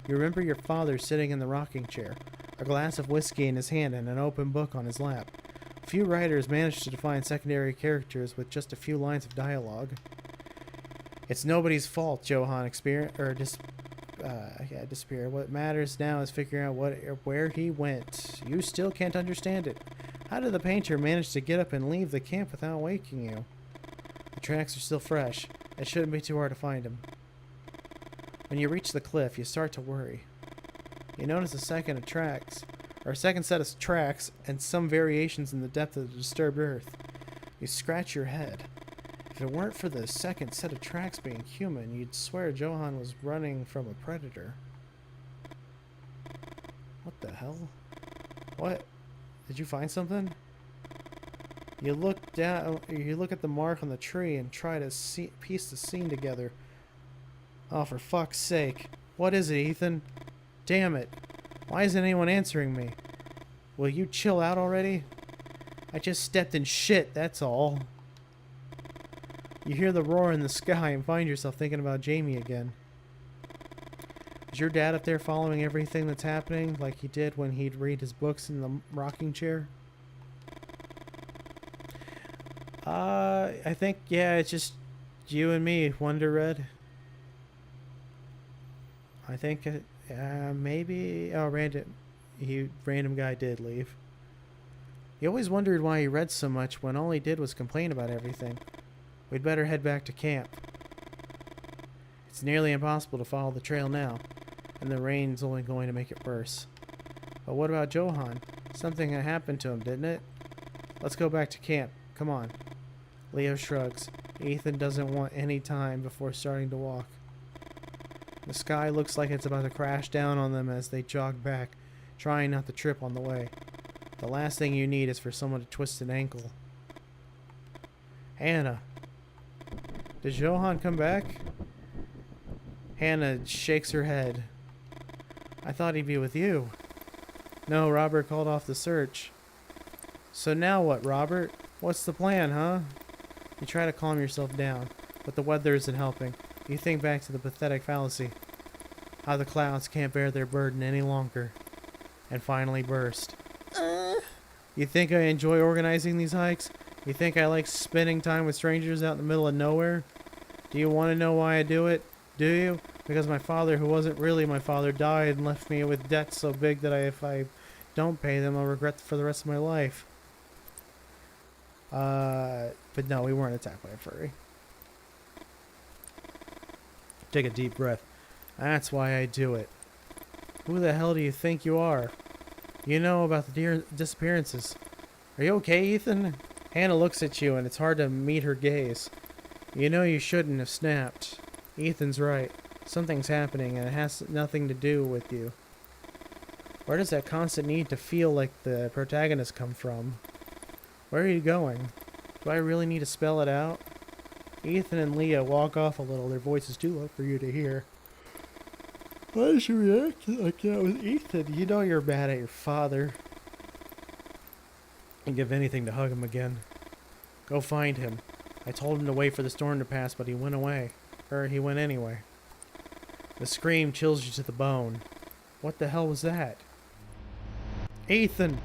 You remember your father sitting in the rocking chair, a glass of whiskey in his hand and an open book on his lap. Few writers manage to define secondary characters with just a few lines of dialogue. It's nobody's fault, Johann disappeared. What matters now is figuring out where he went. You still can't understand it. How did the painter manage to get up and leave the camp without waking you? The tracks are still fresh. It shouldn't be too hard to find him. When you reach the cliff, you start to worry. You notice a second set of tracks and some variations in the depth of the disturbed earth. You scratch your head. If it weren't for the second set of tracks being human, you'd swear Johann was running from a predator. What the hell? What? Did you find something? You look at the mark on the tree and try to piece the scene together. Oh, for fuck's sake. What is it, Ethan? Damn it. Why isn't anyone answering me? Will you chill out already? I just stepped in shit, that's all. You hear the roar in the sky and find yourself thinking about Jamie again. Is your dad up there following everything that's happening like he did when he'd read his books in the rocking chair? I think, yeah, it's just you and me, Wonder Red. I think, maybe... Oh, random guy did leave. He always wondered why he read so much when all he did was complain about everything. We'd better head back to camp. It's nearly impossible to follow the trail now, and the rain's only going to make it worse. But what about Johann? Something happened to him, didn't it? Let's go back to camp. Come on. Leo shrugs. Ethan doesn't want any time before starting to walk. The sky looks like it's about to crash down on them as they jog back, trying not to trip on the way. The last thing you need is for someone to twist an ankle. Hannah. Did Johann come back? Hannah shakes her head. I thought he'd be with you. No, Robert called off the search. So now what, Robert? What's the plan, huh? You try to calm yourself down, but the weather isn't helping. You think back to the pathetic fallacy. How the clouds can't bear their burden any longer. And finally burst. You think I enjoy organizing these hikes? You think I like spending time with strangers out in the middle of nowhere? Do you want to know why I do it? Do you? Because my father, who wasn't really my father, died and left me with debts so big that if I don't pay them, I'll regret for the rest of my life. But no, we weren't attacked by a furry. Take a deep breath. That's why I do it. Who the hell do you think you are? You know about the disappearances. Are you okay, Ethan? Hannah looks at you and it's hard to meet her gaze. You know you shouldn't have snapped. Ethan's right. Something's happening and it has nothing to do with you. Where does that constant need to feel like the protagonist come from? Where are you going? Do I really need to spell it out? Ethan and Leah walk off a little, their voices too low for you to hear. Why did you react like that with Ethan? You know you're mad at your father. I'd give anything to hug him again. Go find him. I told him to wait for the storm to pass, but he went away. Or he went anyway. The scream chills you to the bone. What the hell was that? Ethan!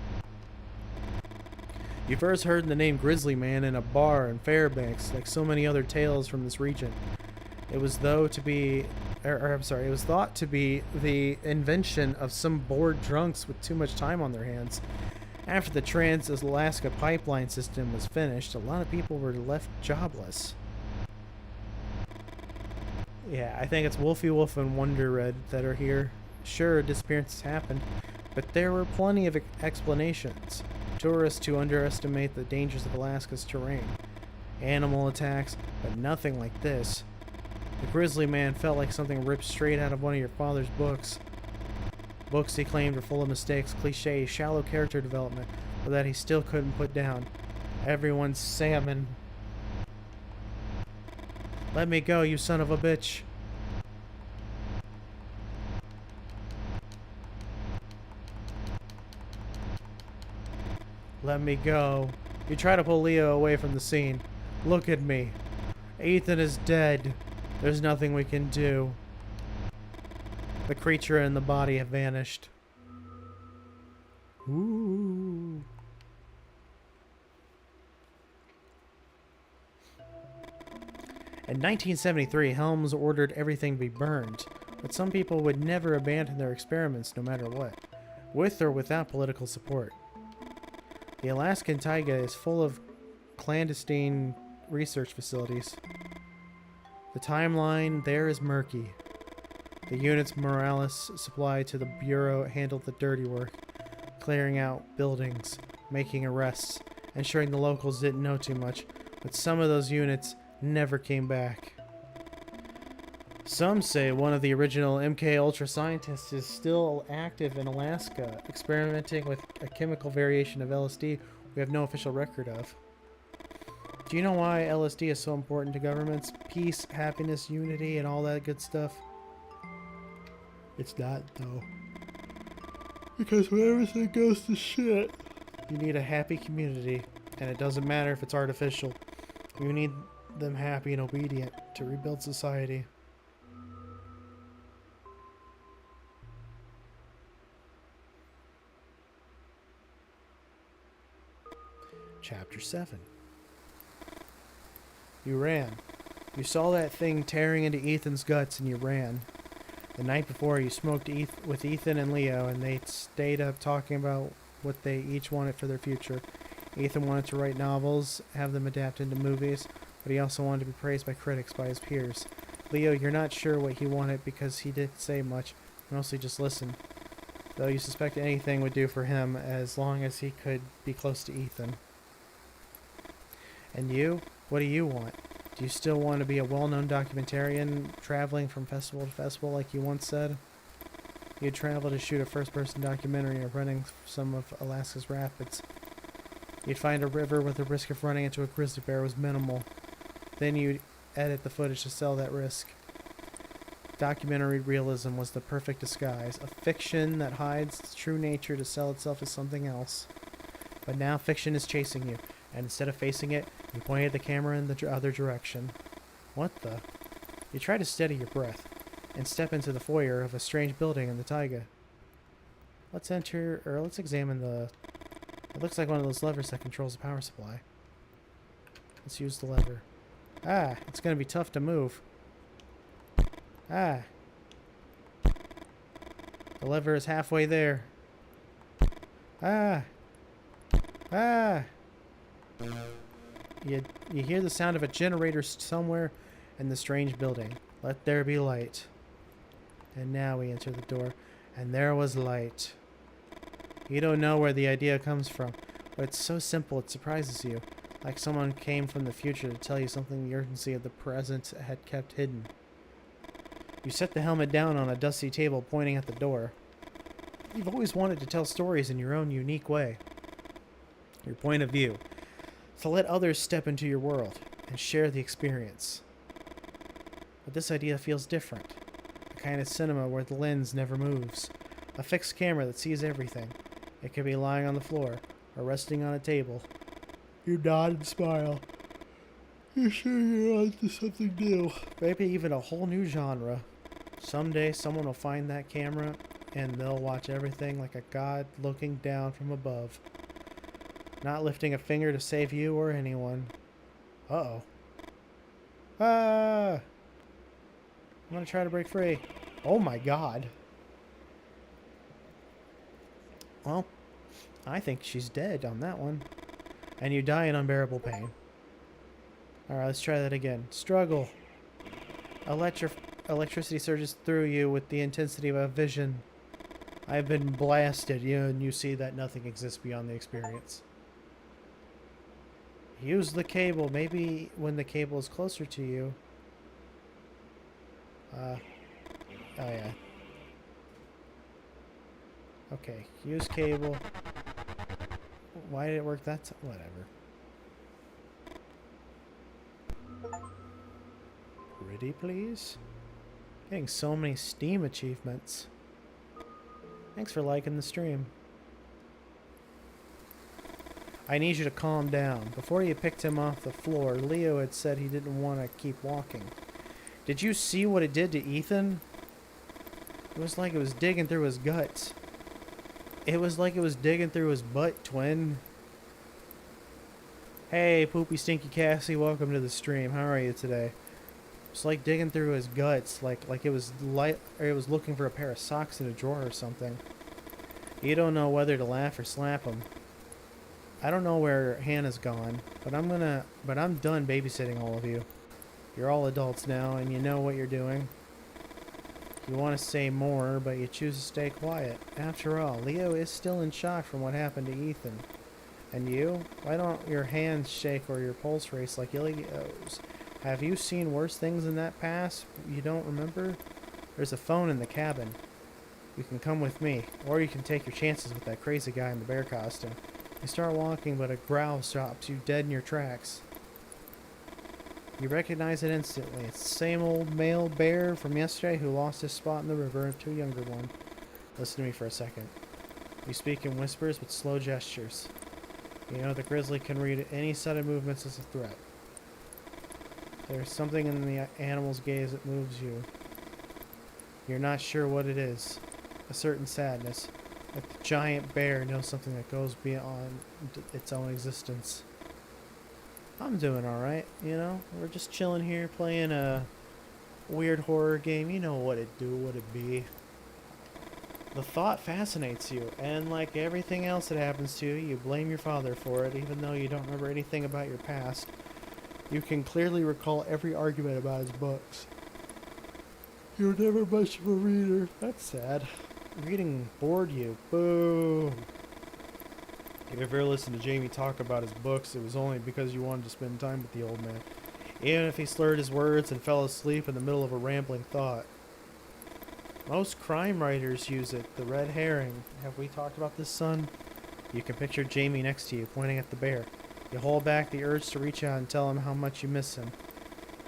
You first heard the name Grizzly Man in a bar in Fairbanks, like so many other tales from this region. It was thought to be the invention of some bored drunks with too much time on their hands. After the Trans-Alaska pipeline system was finished, a lot of people were left jobless. Yeah, I think it's Wolfie Wolf and Wonder Red that are here. Sure, disappearances happened, but there were plenty of explanations. Tourists who underestimate the dangers of Alaska's terrain. Animal attacks, but nothing like this. The Grizzly Man felt like something ripped straight out of one of your father's books. Books he claimed were full of mistakes, cliches, shallow character development, but that he still couldn't put down. Everyone's salmon. Let me go, you son of a bitch. Let me go. You try to pull Leo away from the scene. Look at me. Ethan is dead. There's nothing we can do. The creature and the body have vanished. Ooh. In 1973, Helms ordered everything to be burned, but some people would never abandon their experiments no matter what, with or without political support. The Alaskan taiga is full of clandestine research facilities. The timeline there is murky. The units Morales supplied to the Bureau handled the dirty work, clearing out buildings, making arrests, ensuring the locals didn't know too much, but some of those units never came back. Some say one of the original MK Ultra scientists is still active in Alaska, experimenting with a chemical variation of LSD we have no official record of. Do you know why LSD is so important to governments? Peace, happiness, unity, and all that good stuff? It's not, though. Because when everything goes to shit, you need a happy community, and it doesn't matter if it's artificial. You need them happy and obedient to rebuild society. Chapter 7. You ran. You saw that thing tearing into Ethan's guts and you ran. The night before, you smoked with Ethan and Leo, and they stayed up talking about what they each wanted for their future. Ethan wanted to write novels, have them adapt into movies, but he also wanted to be praised by critics, by his peers. Leo, you're not sure what he wanted because he didn't say much, mostly just listened. Though you suspect anything would do for him as long as he could be close to Ethan. And you? What do you want? Do you still want to be a well-known documentarian, traveling from festival to festival like you once said? You'd travel to shoot a first-person documentary of running some of Alaska's rapids. You'd find a river where the risk of running into a grizzly bear was minimal. Then you'd edit the footage to sell that risk. Documentary realism was the perfect disguise, a fiction that hides its true nature to sell itself as something else. But now fiction is chasing you, and instead of facing it, you pointed the camera in the other direction. What the? You try to steady your breath, and step into the foyer of a strange building in the taiga. Let's examine the... It looks like one of those levers that controls the power supply. Let's use the lever. Ah, it's going to be tough to move. Ah. The lever is halfway there. Ah. Ah. You hear the sound of a generator somewhere in the strange building. Let there be light. And now we enter the door, and there was light. You don't know where the idea comes from, but it's so simple it surprises you, like someone came from the future to tell you something the urgency of the present had kept hidden. You set the helmet down on a dusty table pointing at the door. You've always wanted to tell stories in your own unique way. Your point of view. To let others step into your world and share the experience. But this idea feels different. A kind of cinema where the lens never moves. A fixed camera that sees everything. It could be lying on the floor or resting on a table. You nod and smile. You're sure you're on to something new. Maybe even a whole new genre. Someday someone will find that camera and they'll watch everything like a god looking down from above. Not lifting a finger to save you or anyone. Uh-oh. Ah! I'm gonna try to break free. Oh my god. Well, I think she's dead on that one. And you die in unbearable pain. Alright, let's try that again. Struggle. Electricity surges through you with the intensity of a vision. I've been blasted, and you see that nothing exists beyond the experience. Use the cable. Maybe when the cable is closer to you. Oh yeah. Okay, use cable. Why did it work that time? Whatever. Pretty, please? Getting so many Steam achievements. Thanks for liking the stream. I need you to calm down. Before you picked him off the floor, Leo had said he didn't want to keep walking. Did you see what it did to Ethan? It was like it was digging through his guts. It was like it was digging through his butt, twin. Hey, Poopy Stinky Cassie, welcome to the stream. How are you today? It's like digging through his guts, like it was looking for a pair of socks in a drawer or something. You don't know whether to laugh or slap him. I don't know where Hannah's gone, but I'm done babysitting all of you. You're all adults now, and you know what you're doing. You want to say more, but you choose to stay quiet. After all, Leo is still in shock from what happened to Ethan. And you? Why don't your hands shake or your pulse race like Leo's? Have you seen worse things in that past you don't remember? There's a phone in the cabin. You can come with me, or you can take your chances with that crazy guy in the bear costume. You start walking, but a growl stops you dead in your tracks. You recognize it instantly. It's the same old male bear from yesterday who lost his spot in the river to a younger one. Listen to me for a second. You speak in whispers with slow gestures. You know the Grizzly can read any sudden movements as a threat. There's something in the animal's gaze that moves you. You're not sure what it is. A certain sadness. Like the giant bear knows something that goes beyond its own existence. I'm doing alright, you know? We're just chilling here playing a weird horror game. You know what it do, what it be. The thought fascinates you, and like everything else that happens to you, you blame your father for it, even though you don't remember anything about your past. You can clearly recall every argument about his books. You're never much of a reader. That's sad. Reading bored you. Boo. If you ever listened to Jamie talk about his books, it was only because you wanted to spend time with the old man. Even if he slurred his words and fell asleep in the middle of a rambling thought. Most crime writers use it. The red herring. Have we talked about this, son? You can picture Jamie next to you, pointing at the bear. You hold back the urge to reach out and tell him how much you miss him.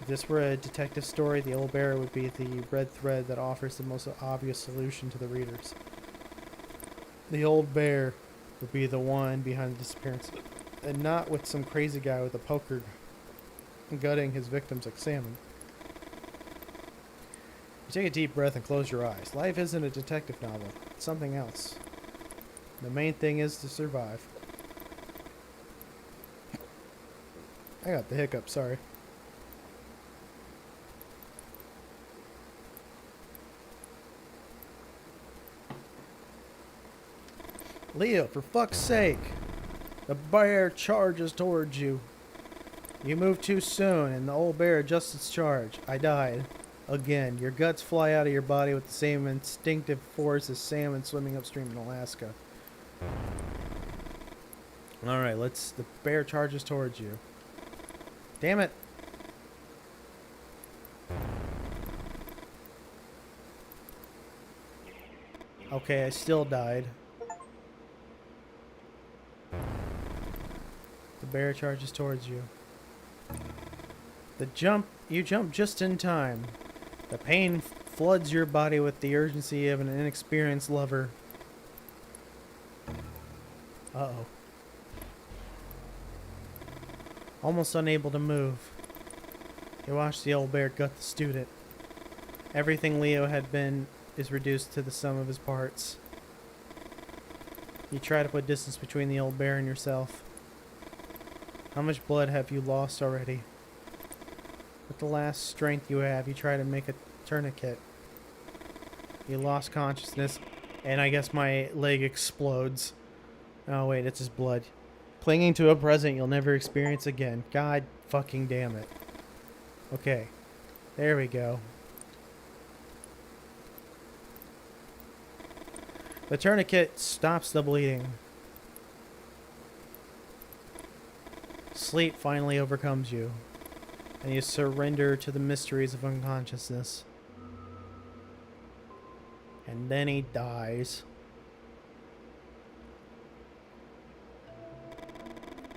If this were a detective story, the old bear would be the red thread that offers the most obvious solution to the readers. The old bear would be the one behind the disappearance, and not with some crazy guy with a poker gutting his victims like salmon. You take a deep breath and close your eyes. Life isn't a detective novel. It's something else. The main thing is to survive. I got the hiccup, sorry. Leo, for fuck's sake! The bear charges towards you. You moved too soon, and the old bear adjusts its charge. I died. Again, your guts fly out of your body with the same instinctive force as salmon swimming upstream in Alaska. Alright, the bear charges towards you. Damn it! Okay, I still died. The bear charges towards you. You jump just in time. The pain floods your body with the urgency of an inexperienced lover. Uh-oh. almost unable to move. You watch the old bear gut the student. Everything Leo had been is reduced to the sum of his parts. You try to put distance between the old bear and yourself. How much blood have you lost already? With the last strength you have, you try to make a tourniquet. You lost consciousness, and I guess my leg explodes. Oh wait, it's his blood. Clinging to a present you'll never experience again. God fucking damn it. Okay, there we go. The tourniquet stops the bleeding. Sleep finally overcomes you, and you surrender to the mysteries of unconsciousness. And then he dies.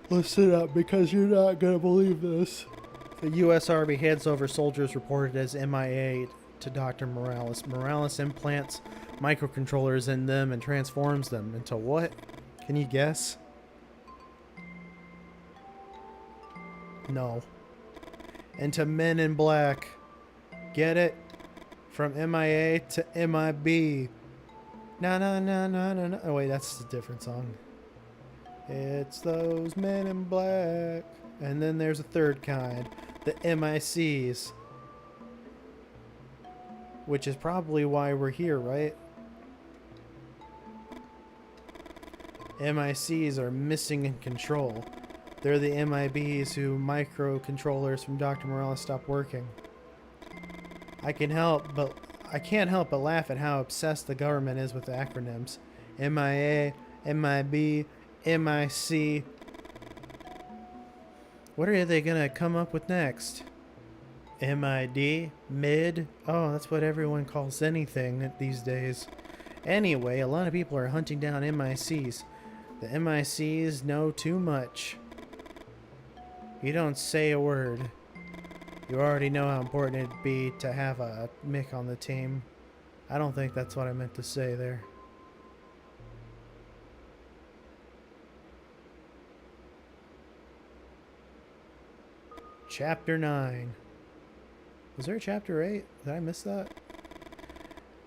Listen up, because you're not gonna believe this. The U.S. Army hands over soldiers reported as MIA to Dr. Morales. Morales implants microcontrollers in them and transforms them into what? Can you guess? No. Into Men in Black. Get it? From MIA to MIB. Na na na na na na. Oh wait, that's a different song. It's those Men in Black. And then there's a third kind. The MICs. Which is probably why we're here, right? MICs are missing in control. They're the MIBs who microcontrollers from Dr. Morales stopped working. I can't help but laugh at how obsessed the government is with the acronyms. MIA, MIB, MIC. What are they gonna come up with next? MID? Mid? Oh, that's what everyone calls anything these days. Anyway, a lot of people are hunting down MICs. The MICs know too much. You don't say a word. You already know how important it'd be to have a Mick on the team. I don't think that's what I meant to say there. Chapter 9. Was there a chapter 8? Did I miss that?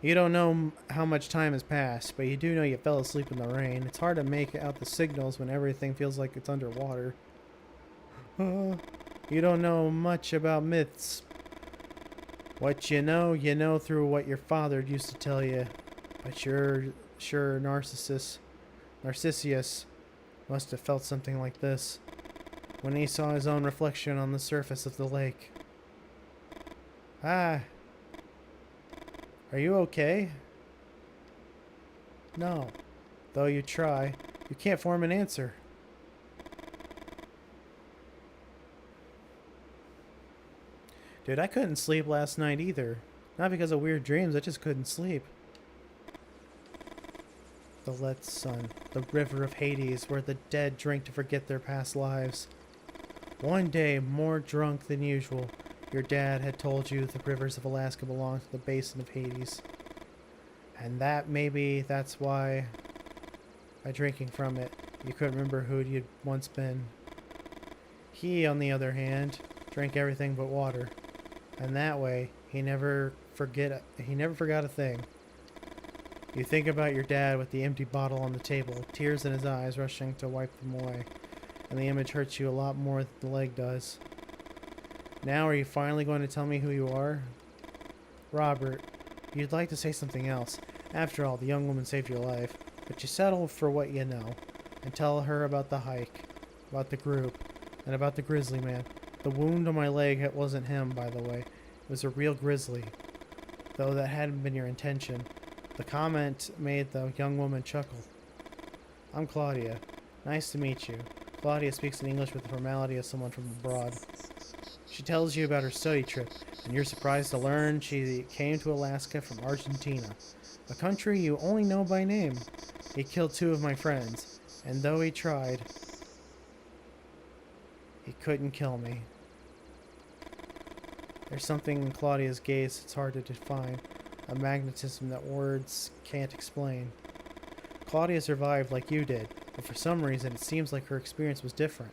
You don't know how much time has passed, but you do know you fell asleep in the rain. It's hard to make out the signals when everything feels like it's underwater. You don't know much about myths. What you know through what your father used to tell you. But you're sure Narcissus must have felt something like this when he saw his own reflection on the surface of the lake. Ah. Are you okay? No. Though you try, you can't form an answer. Dude, I couldn't sleep last night either. Not because of weird dreams, I just couldn't sleep. The Let's Sun, the river of Hades, where the dead drink to forget their past lives. One day, more drunk than usual, your dad had told you the rivers of Alaska belong to the basin of Hades. And that's why, by drinking from it, you couldn't remember who you'd once been. He, on the other hand, drank everything but water. And that way, he never forgot a thing. You think about your dad with the empty bottle on the table, tears in his eyes rushing to wipe them away. And the image hurts you a lot more than the leg does. Now are you finally going to tell me who you are? Robert, you'd like to say something else. After all, the young woman saved your life. But you settle for what you know. And tell her about the hike, about the group, and about the Grizzly man. The wound on my leg wasn't him, by the way. It was a real grizzly. Though that hadn't been your intention. The comment made the young woman chuckle. I'm Claudia. Nice to meet you. Claudia speaks in English with the formality of someone from abroad. She tells you about her study trip, and you're surprised to learn she came to Alaska from Argentina, a country you only know by name. He killed 2 of my friends, and though he tried, he couldn't kill me. There's something in Claudia's gaze that's hard to define, a magnetism that words can't explain. Claudia survived like you did, but for some reason it seems like her experience was different.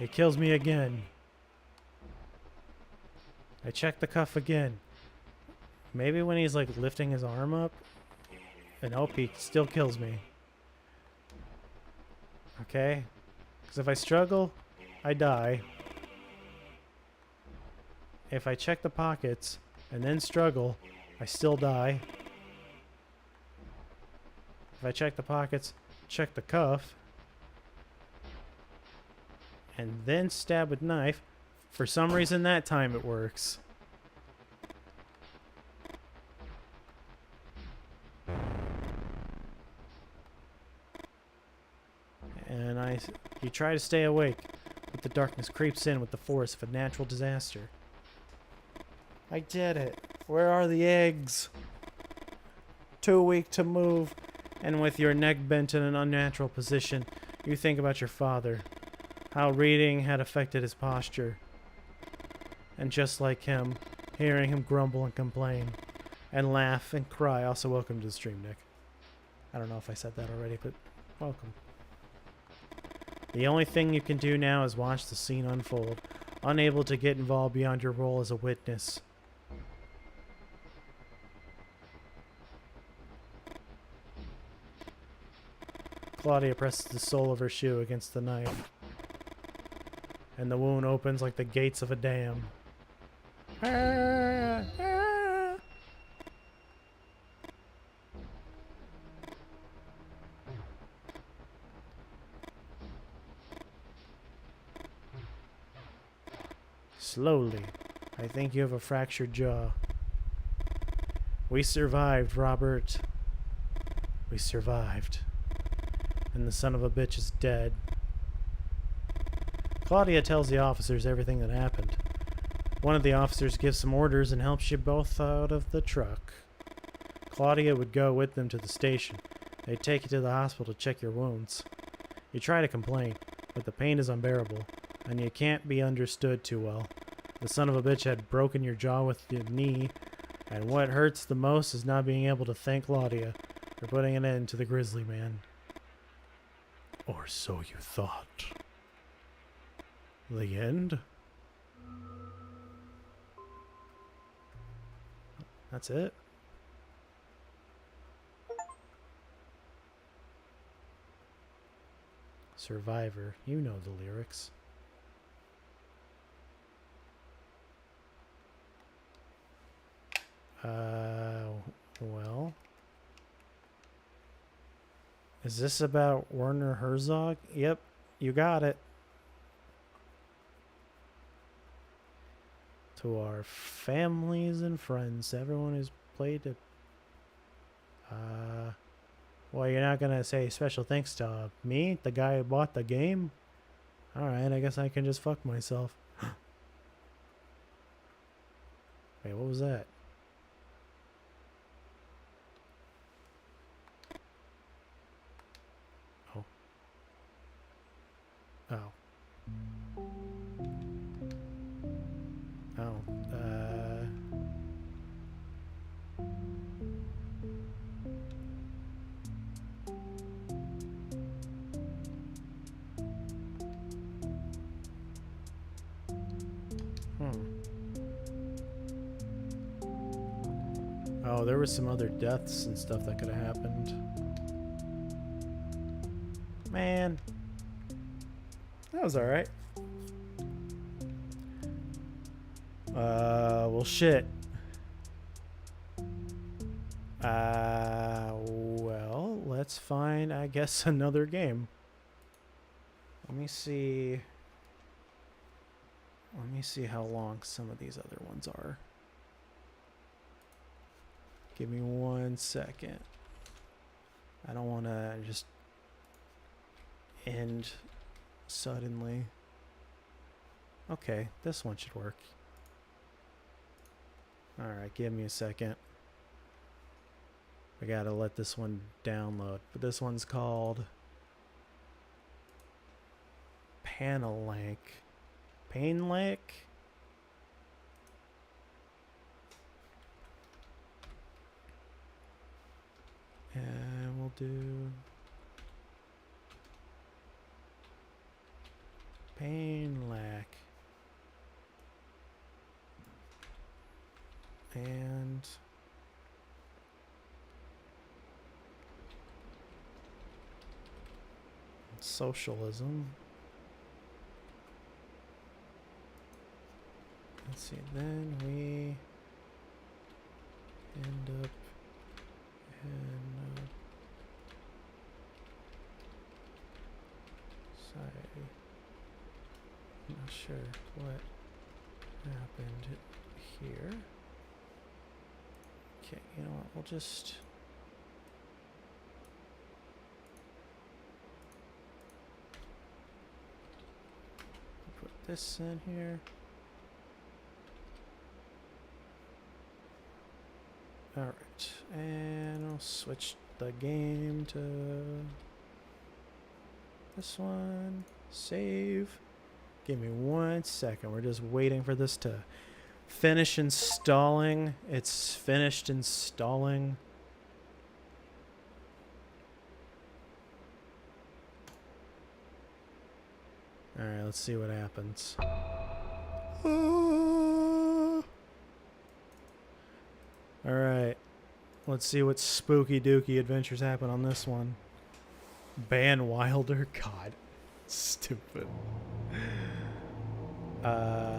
It kills me again. I check the cuff again. Maybe when he's like lifting his arm up. And nope, he still kills me. Okay? Because if I struggle, I die. If I check the pockets and then struggle, I still die. If I check the pockets, check the cuff, and then stab with knife, for some reason that time it works. And you try to stay awake, but the darkness creeps in with the force of a natural disaster. I did it. Where are the eggs? Too weak to move, and with your neck bent in an unnatural position, you think about your father, how reading had affected his posture. And just like him, hearing him grumble and complain, and laugh and cry. Also, welcome to the stream, Nick. I don't know if I said that already, but welcome. The only thing you can do now is watch the scene unfold, unable to get involved beyond your role as a witness. Claudia presses the sole of her shoe against the knife, and the wound opens like the gates of a dam. Ah, ah. Slowly, I think you have a fractured jaw. We survived, Robert. We survived. And the son of a bitch is dead. Claudia tells the officers everything that happened. One of the officers gives some orders and helps you both out of the truck. Claudia would go with them to the station. They'd take you to the hospital to check your wounds. You try to complain, but the pain is unbearable, and you can't be understood too well. The son of a bitch had broken your jaw with your knee, and what hurts the most is not being able to thank Claudia for putting an end to the Grizzly Man. Or so you thought. The end? That's it? Survivor. You know the lyrics. Well. Is this about Werner Herzog? Yep, you got it. To our families and friends, everyone who's played it. Well, you're not gonna say special thanks to me, the guy who bought the game? Alright, I guess I can just fuck myself. Wait, what was that? Oh. Oh. Oh. Oh, there were some other deaths and stuff that could have happened. Man. That was alright. Well, shit. Well, let's find, I guess, another game. Let me see. Let me see how long some of these other ones are. Give me 1 second. I don't want to just end suddenly. Okay, this one should work. Alright, give me a second. I gotta let this one download. But this one's called Panelak. Panelak? And we'll do Panelak. socialism. Let's see, then we end up in sorry, I'm not sure what happened here. Okay, you know what, we'll just put this in here. Alright, and I'll switch the game to this one. Save. Give me 1 second. We're just waiting for this to finish installing. It's finished installing. Alright, let's see what happens. Alright, let's see what spooky dooky adventures happen on this one. Ban Wilder? God, stupid.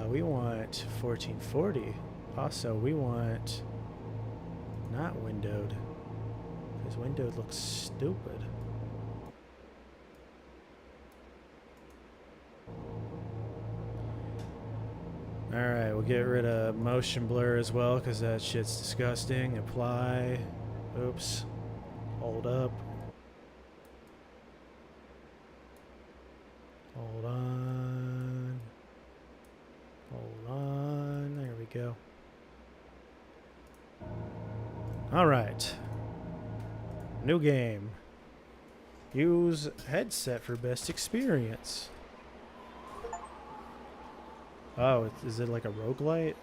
We want 1440. Also, we want not windowed, because windowed looks stupid. Alright, we'll get rid of motion blur as well, because that shit's disgusting. Apply. Oops. Hold up. Hold on. Hold on. There we go. Alright. New game. Use headset for best experience. Oh, is it like a roguelite?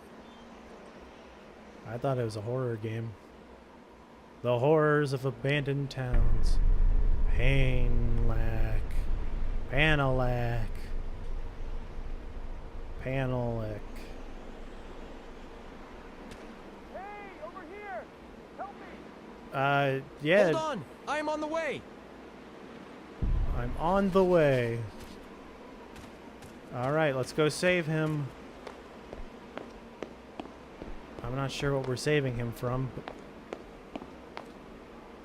I thought it was a horror game. The horrors of abandoned towns. Panelak. Panelak. Panelak. Hey, over here! Help me! Yeah. Hold on! I am on the way! I'm on the way. Alright, let's go save him. I'm not sure what we're saving him from. But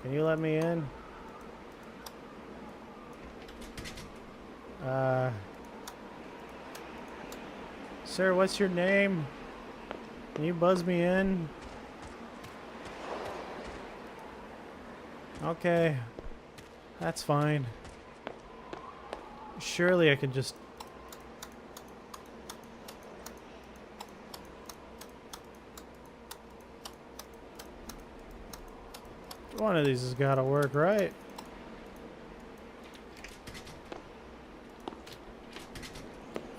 can you let me in? Sir, what's your name? Can you buzz me in? Okay. That's fine. Surely I can just... One of these has got to work, right?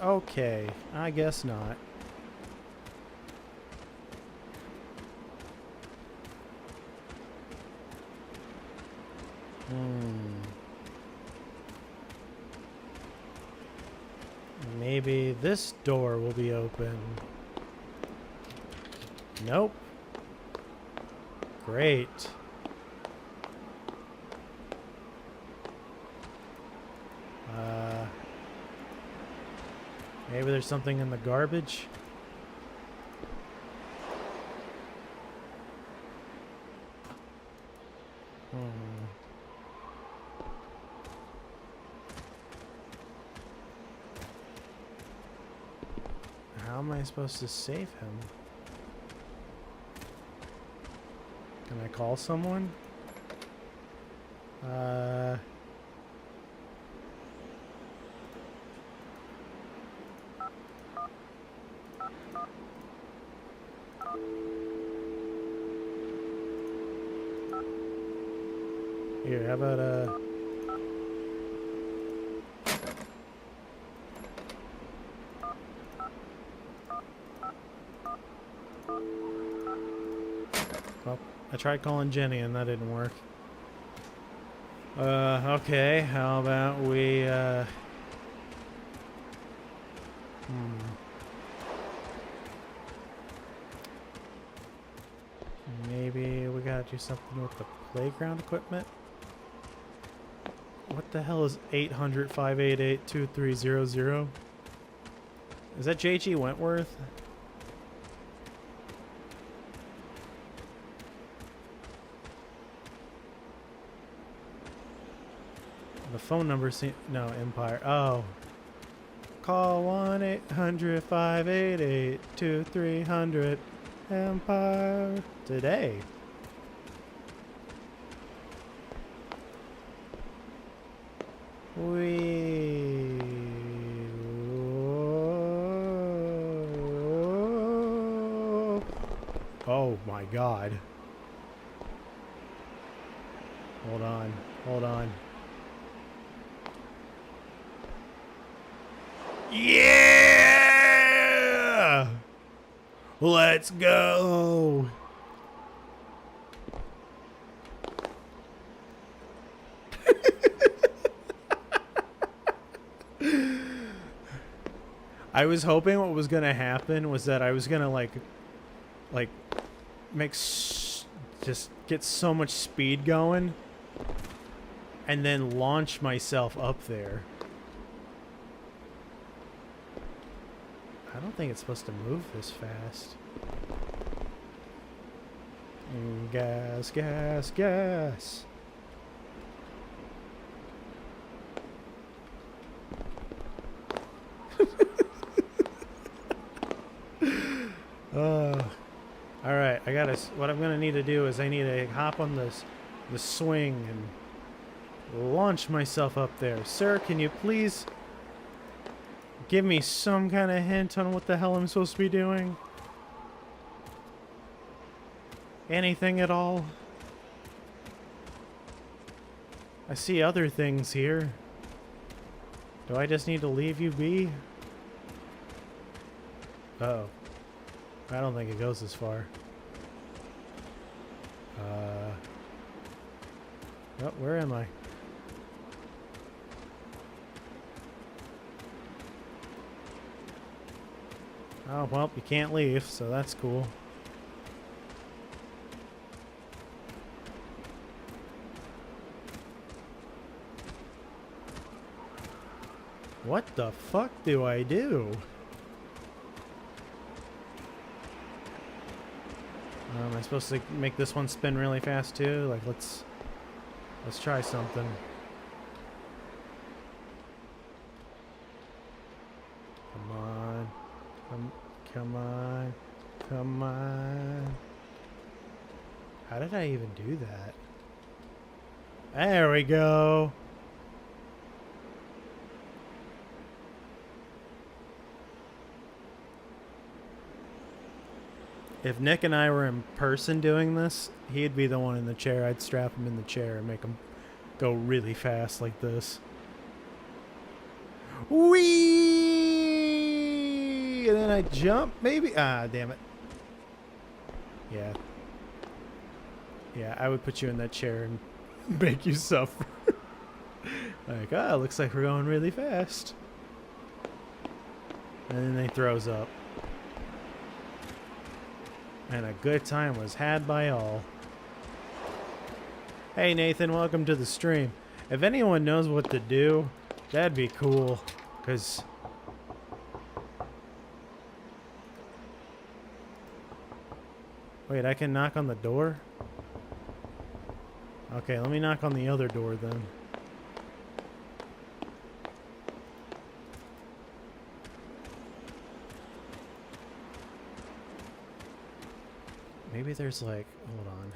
Okay, I guess not. Maybe this door will be open. Nope. Great. Maybe there's something in the garbage. How am I supposed to save him? Can I call someone? Here, how about well, I tried calling Jenny and that didn't work. Okay, how about we maybe we gotta do something with the playground equipment. What the hell is 800-588-2300? Is that J.G. Wentworth? The phone number no, Empire. Oh. Call 1-800-588-2300 Empire today. Oh my God. Hold on. Hold on. Yeah! Let's go! I was hoping what was gonna happen was that I was gonna like just get so much speed going and then launch myself up there. I don't think it's supposed to move this fast. Gas, gas, gas. Alright, what I'm gonna need to do is I need to hop on the swing and launch myself up there. Sir, can you please give me some kind of hint on what the hell I'm supposed to be doing? Anything at all? I see other things here. Do I just need to leave you be? Uh-oh. I don't think it goes as far. Oh, where am I? Oh, well, you can't leave, so that's cool. What the fuck do I do? Am I supposed to make this one spin really fast too? Like, let's try something. Come on. Come on. Come on. How did I even do that? There we go. If Nick and I were in person doing this, he'd be the one in the chair. I'd strap him in the chair and make him go really fast like this. Whee! And then I jump, maybe? Ah, damn it. Yeah. Yeah, I would put you in that chair and make you suffer. Like, looks like we're going really fast. And then he throws up. And a good time was had by all. Hey Nathan, welcome to the stream. If anyone knows what to do, that'd be cool. Cause wait, I can knock on the door? Okay, let me knock on the other door then. Maybe there's like, hold on.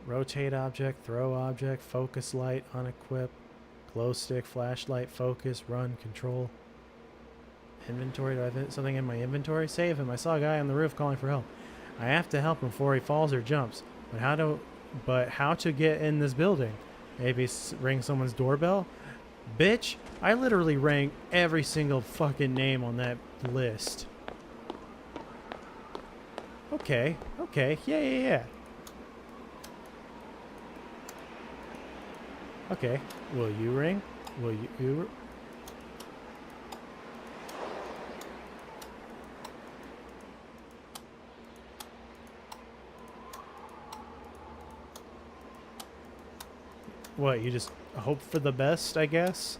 Rotate object, throw object, focus light, unequip, glow stick, flashlight, focus, run, control. Inventory, do I have something in my inventory? Save him. I saw a guy on the roof calling for help. I have to help him before he falls or jumps. But how to get in this building? Maybe ring someone's doorbell? Bitch, I literally rang every single fucking name on that list. Okay, okay, yeah. Okay, will you ring? Will you... What, you just hope for the best, I guess?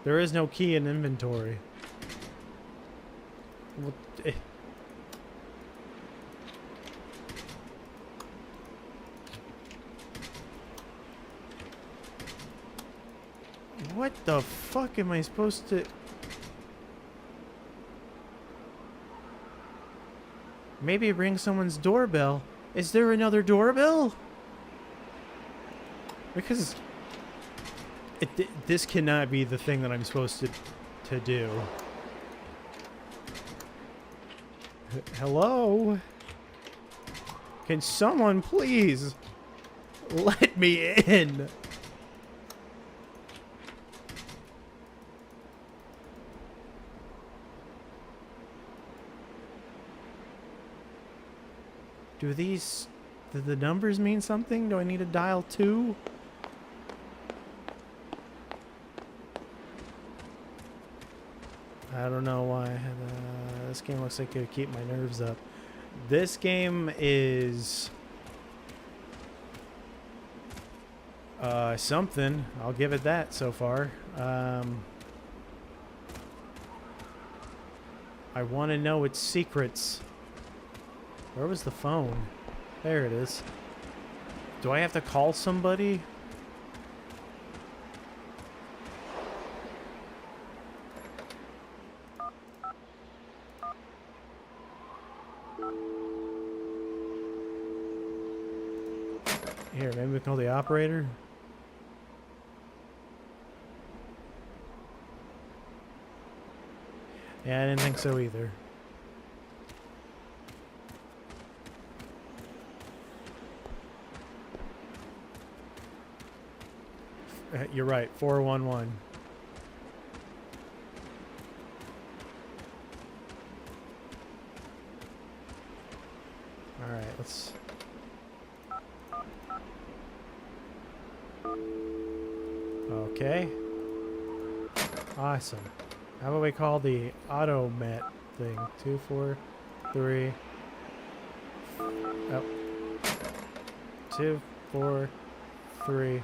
There is no key in inventory. What, what the fuck am I supposed to... Maybe ring someone's doorbell. Is there another doorbell? Because... this cannot be the thing that I'm supposed to do. Hello? Can someone please let me in? Do the numbers mean something? Do I need to dial 2? I don't know why. This game looks like it would keep my nerves up. This game is... something. I'll give it that so far. I want to know its secrets. Where was the phone? There it is. Do I have to call somebody? Here, maybe we call the operator. Yeah, I didn't think so either. You're right, 411. All right, let's... Okay. Awesome. How about we call the automet thing? 2, 4, 3. Oh. 2, 4, 3,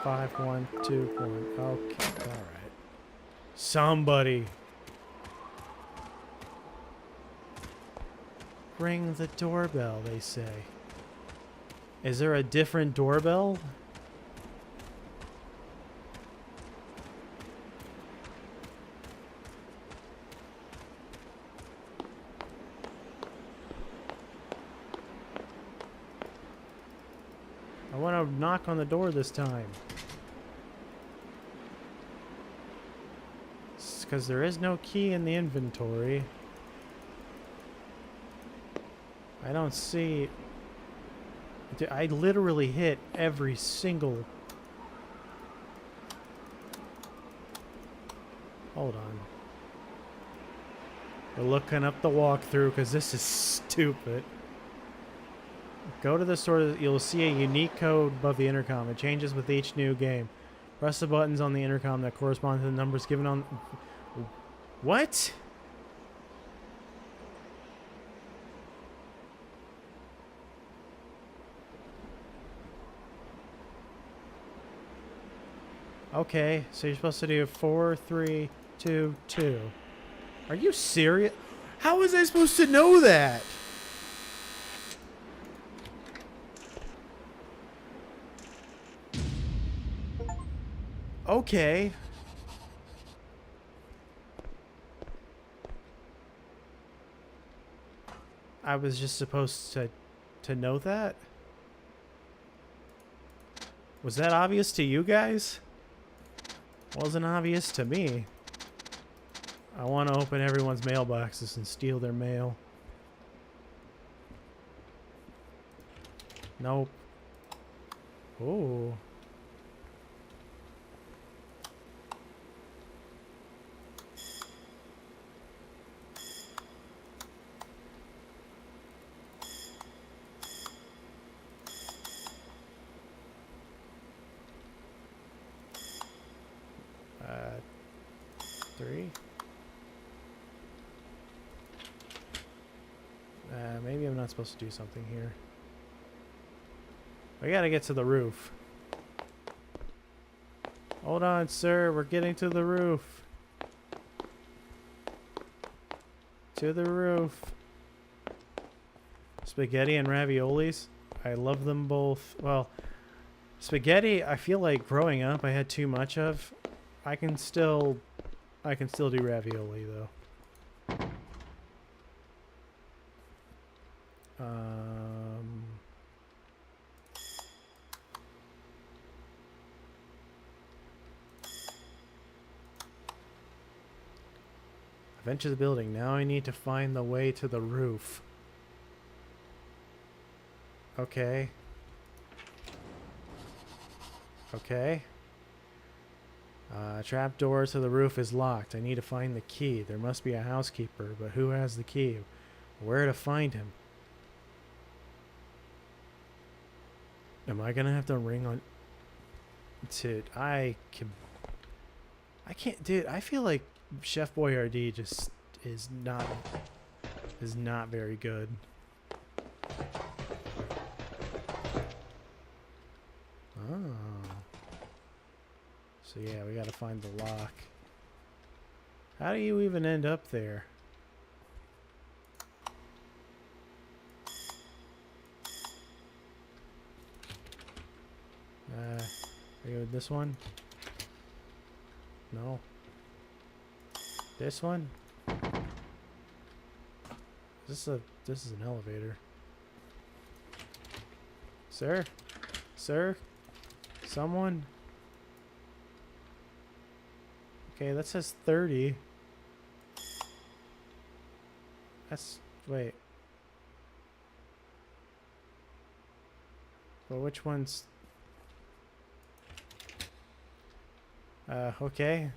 5, 1, 2, 1. Okay. All right. Somebody. Ring the doorbell, they say. Is there a different doorbell? I want to knock on the door this time. Because there is no key in the inventory. I don't see... I literally hit every single... Hold on. We're looking up the walkthrough because this is stupid. Go to the store. You'll see a unique code above the intercom. It changes with each new game. Press the buttons on the intercom that correspond to the numbers given on... What? Okay, so you're supposed to do 4, 3, 2, 2. Are you serious? How was I supposed to know that? Okay. I was just supposed to know that? Was that obvious to you guys? Wasn't obvious to me. I want to open everyone's mailboxes and steal their mail. Nope. Oh. maybe I'm not supposed to do something here. I gotta get to the roof. Hold on, sir. We're getting to the roof. To the roof. Spaghetti and raviolis. I love them both. Well, spaghetti, I feel like growing up I had too much of. I can still do ravioli though. I've entered the building. Now I need to find the way to the roof. Okay. Okay. Trapdoor to the roof is locked. I need to find the key. There must be a housekeeper, but who has the key? Where to find him? Am I gonna have to ring on... Dude, I can't... Dude, I feel like Chef Boyardee just is not very good. Oh. So yeah, we gotta find the lock. How do you even end up there? Are you with this one? No. This one? This is an elevator. Sir? Sir? Someone? Okay, that says 30. That's... Wait. Well, which one's... okay.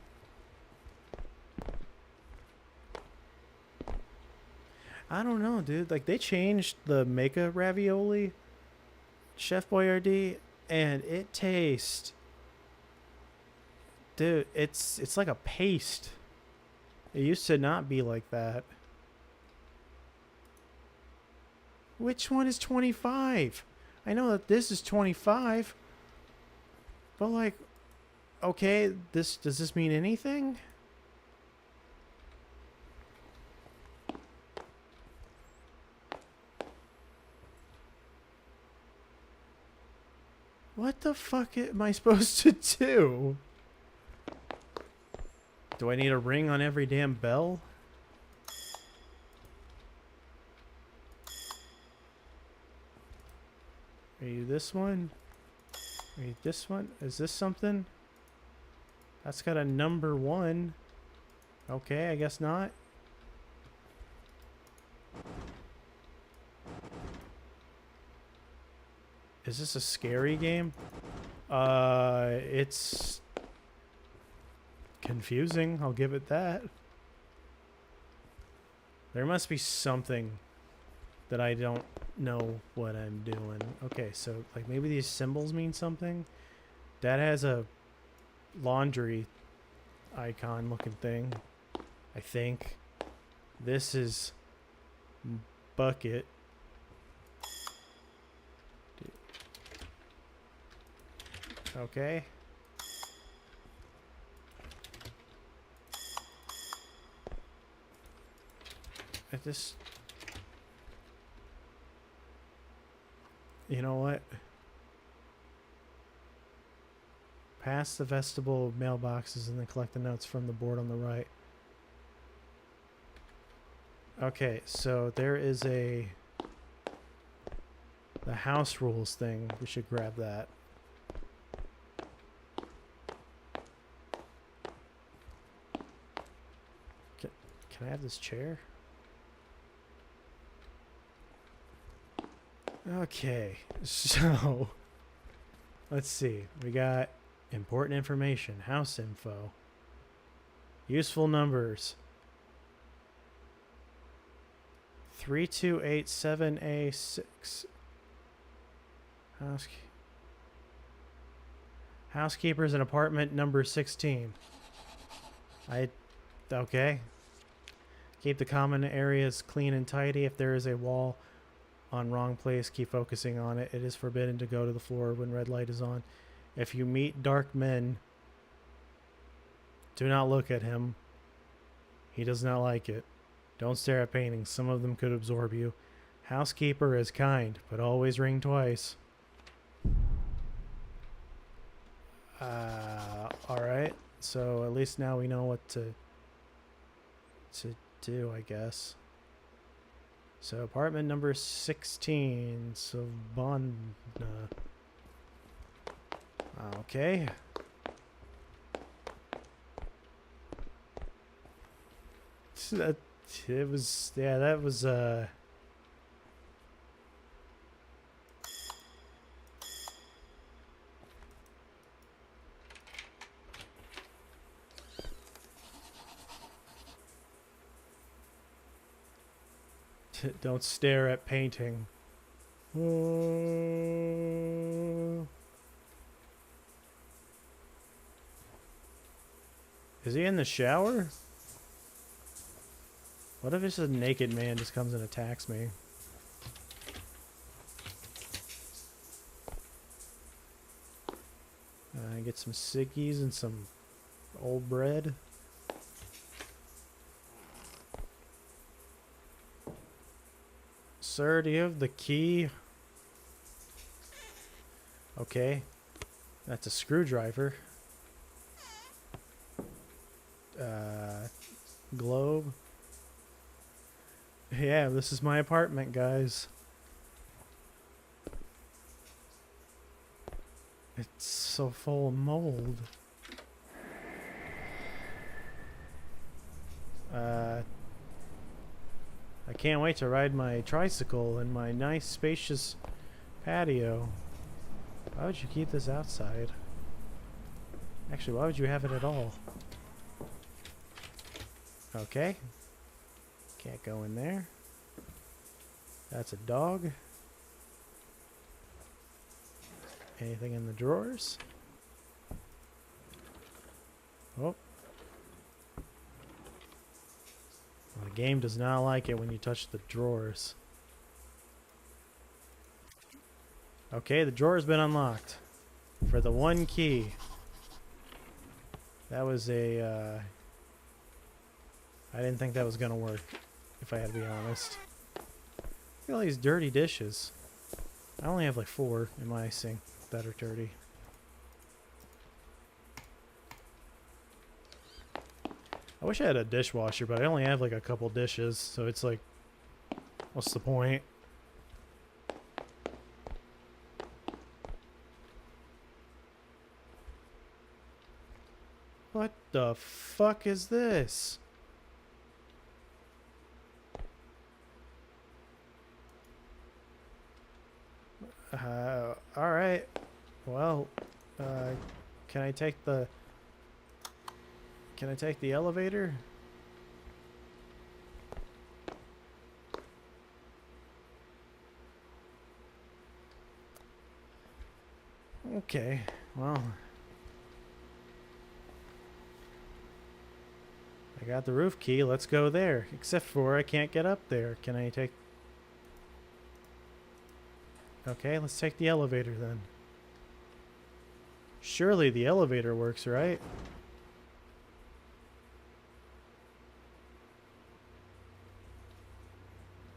I don't know, dude. Like, they changed the Mega Ravioli, Chef Boyardee, and it tastes... Dude, it's like a paste. It used to not be like that. Which one is 25? I know that this is 25. But like, okay, does this mean anything? What the fuck am I supposed to do? Do I need a ring on every damn bell? Are you this one? Are you this one? Is this something? That's got a number 1. Okay, I guess not. Is this a scary game? It's confusing, I'll give it that. There must be something that I don't know what I'm doing. Okay, so like maybe these symbols mean something. That has a laundry icon looking thing, I think. This is bucket. Okay. At this... You know what? Pass the vestibule mailboxes and then collect the notes from the board on the right. Okay, so there is the house rules thing. We should grab that. Can I have this chair? Okay, so let's see. We got important information, house info, useful numbers. 3287A6. Housekeepers in apartment number 16. Okay. Keep the common areas clean and tidy. If there is a wall on wrong place, keep focusing on it. It is forbidden to go to the floor when red light is on. If you meet dark men, do not look at him. He does not like it. Don't stare at paintings. Some of them could absorb you. Housekeeper is kind, but always ring twice. Alright. So at least now we know what to do, I guess. So apartment number 16, Savannah. Okay. That it was, yeah, that was don't stare at painting. Is he in the shower? What if it's a naked man just comes and attacks me? Get some ciggies and some old bread. Sir, do you have the key? Okay. That's a screwdriver. Globe. Yeah, this is my apartment, guys. It's so full of mold. I can't wait to ride my tricycle in my nice spacious patio. Why would you keep this outside? Actually, why would you have it at all? Okay. Can't go in there. That's a dog. Anything in the drawers? Oh. Well, the game does not like it when you touch the drawers. Okay, the drawer has been unlocked. For the one key. That was a, I didn't think that was gonna work, if I had to be honest. Look at all these dirty dishes. I only have like 4 in my sink that are dirty. I wish I had a dishwasher, but I only have like a couple dishes, so it's like, what's the point? What the fuck is this? Alright. Well, can I take the elevator? Okay, well. I got the roof key, let's go there. Except for I can't get up there. Can I take... Okay, let's take the elevator then. Surely the elevator works, right?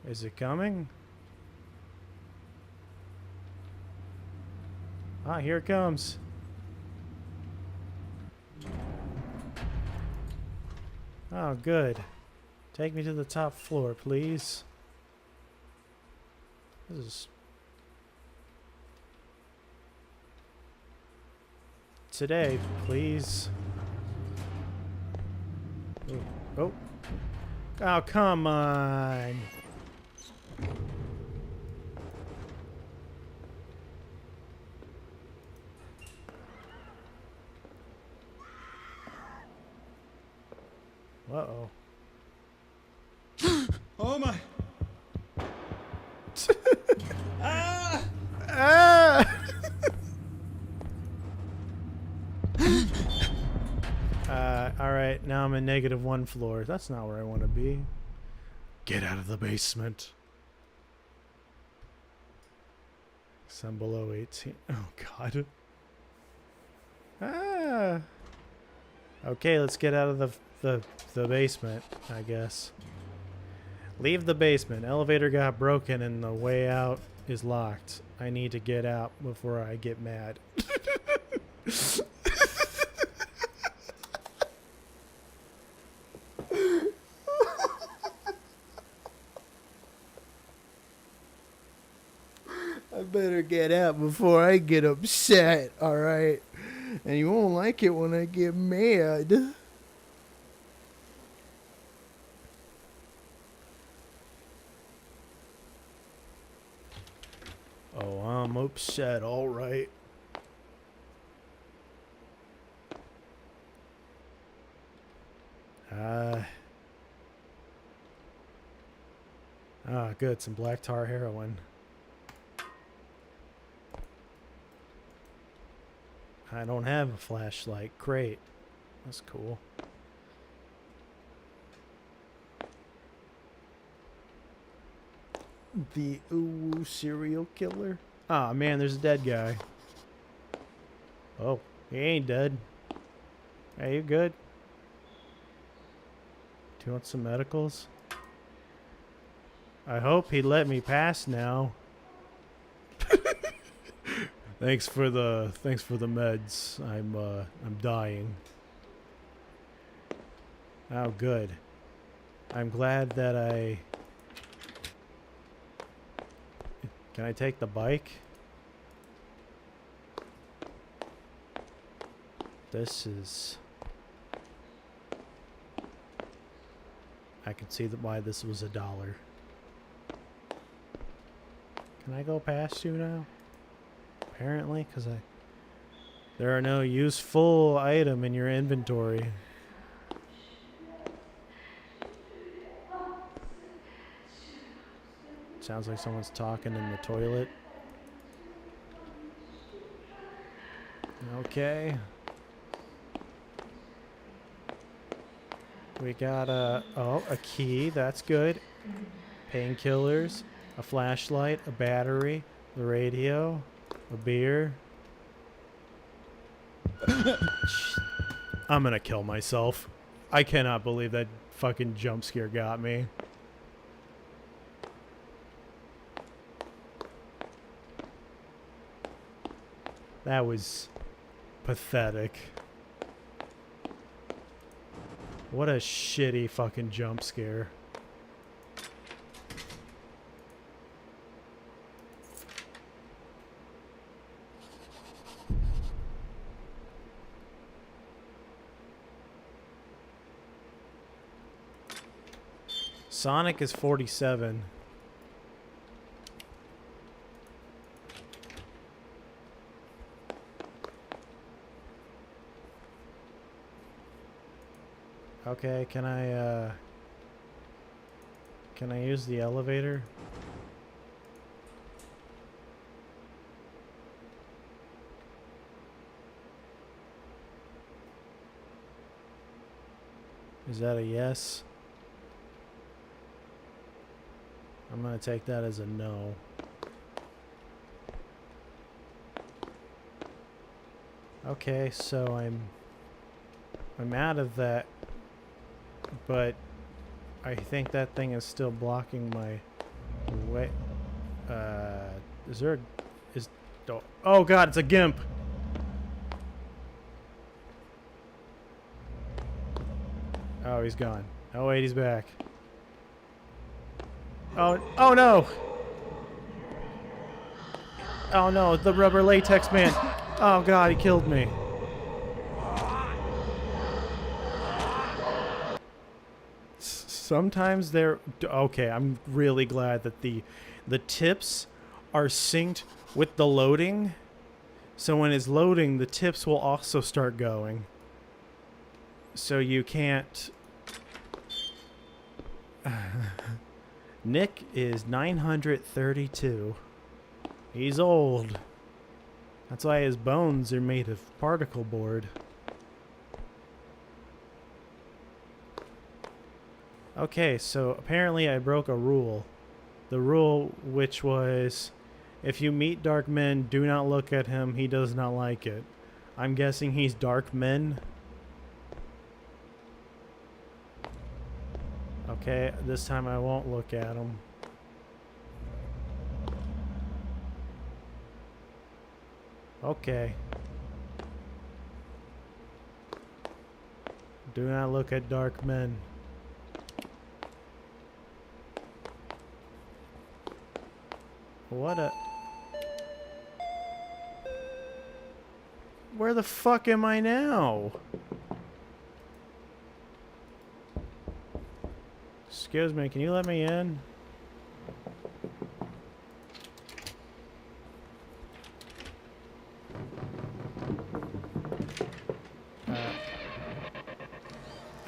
Is it coming? Ah, here it comes. Oh, good. Take me to the top floor, please. This is... Today, please. Ooh. Oh. Oh, come on. Uh-oh. Oh my. Ah! Ah! Alright, now I'm in -1 floor. That's not where I want to be. Get out of the basement. Some below 18. Oh, God. Ah. Okay, let's get out of the basement, I guess. Leave the basement. Elevator got broken and the way out is locked. I need to get out before I get mad. I better get out before I get upset, alright? And you won't like it when I get mad. Oh, I'm upset, alright. Good, some black tar heroin. I don't have a flashlight. Great. That's cool. The serial killer? Ah, man, there's a dead guy. Oh, he ain't dead. Hey, you good? Do you want some medicals? I hope he'd let me pass now. Thanks for the meds. I'm dying. Oh, good. I'm glad that I... Can I take the bike? This is... I can see why this was $1. Can I go past you now? Apparently, because there are no useful item in your inventory. Sounds like someone's talking in the toilet. Okay. We got a key. That's good. Painkillers, a flashlight, a battery, the radio, a beer. I'm gonna kill myself. I cannot believe that fucking jump scare got me. That was pathetic. What a shitty fucking jump scare. Sonic is 47. Okay, can I use the elevator? Is that a yes? I'm gonna take that as a no. Okay, so I'm out of that, but I think that thing is still blocking my way. Is there a... Oh god, it's a gimp! Oh, he's gone. Oh wait, he's back. Oh no! Oh no, the rubber latex man! Oh god, he killed me. Sometimes they're... Okay, I'm really glad that the tips are synced with the loading. So when it's loading, the tips will also start going. So you can't... Nick is 932. He's old. That's why his bones are made of particle board. Okay, so apparently I broke a rule. The rule which was If you meet dark men, do not look at him. He does not like it. I'm guessing he's dark men. Okay, this time I won't look at him. Okay. Do not look at dark men. What a... Where the fuck am I now? Excuse me, can you let me in?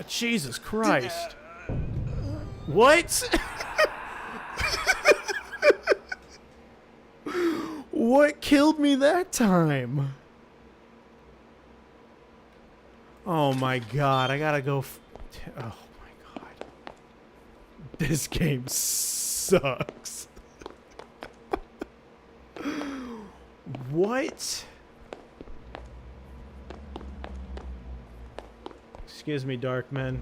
Jesus Christ. What? What killed me that time? Oh my god, I gotta go. Oh my god. This game sucks. What? Excuse me, Darkman.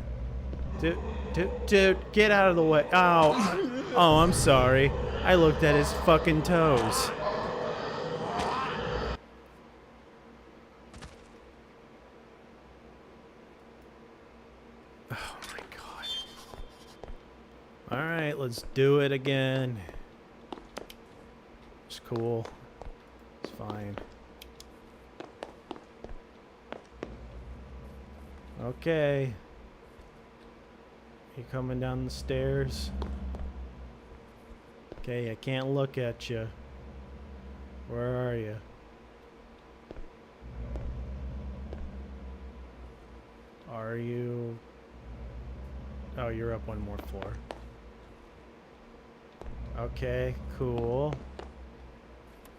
Dude, get out of the way. Oh, oh, I'm sorry. I looked at his fucking toes. Oh my god. Alright, let's do it again. It's cool. It's fine. Okay. You coming down the stairs? Okay, I can't look at you. Where are you? Are you... Oh, you're up one more floor. Okay, cool.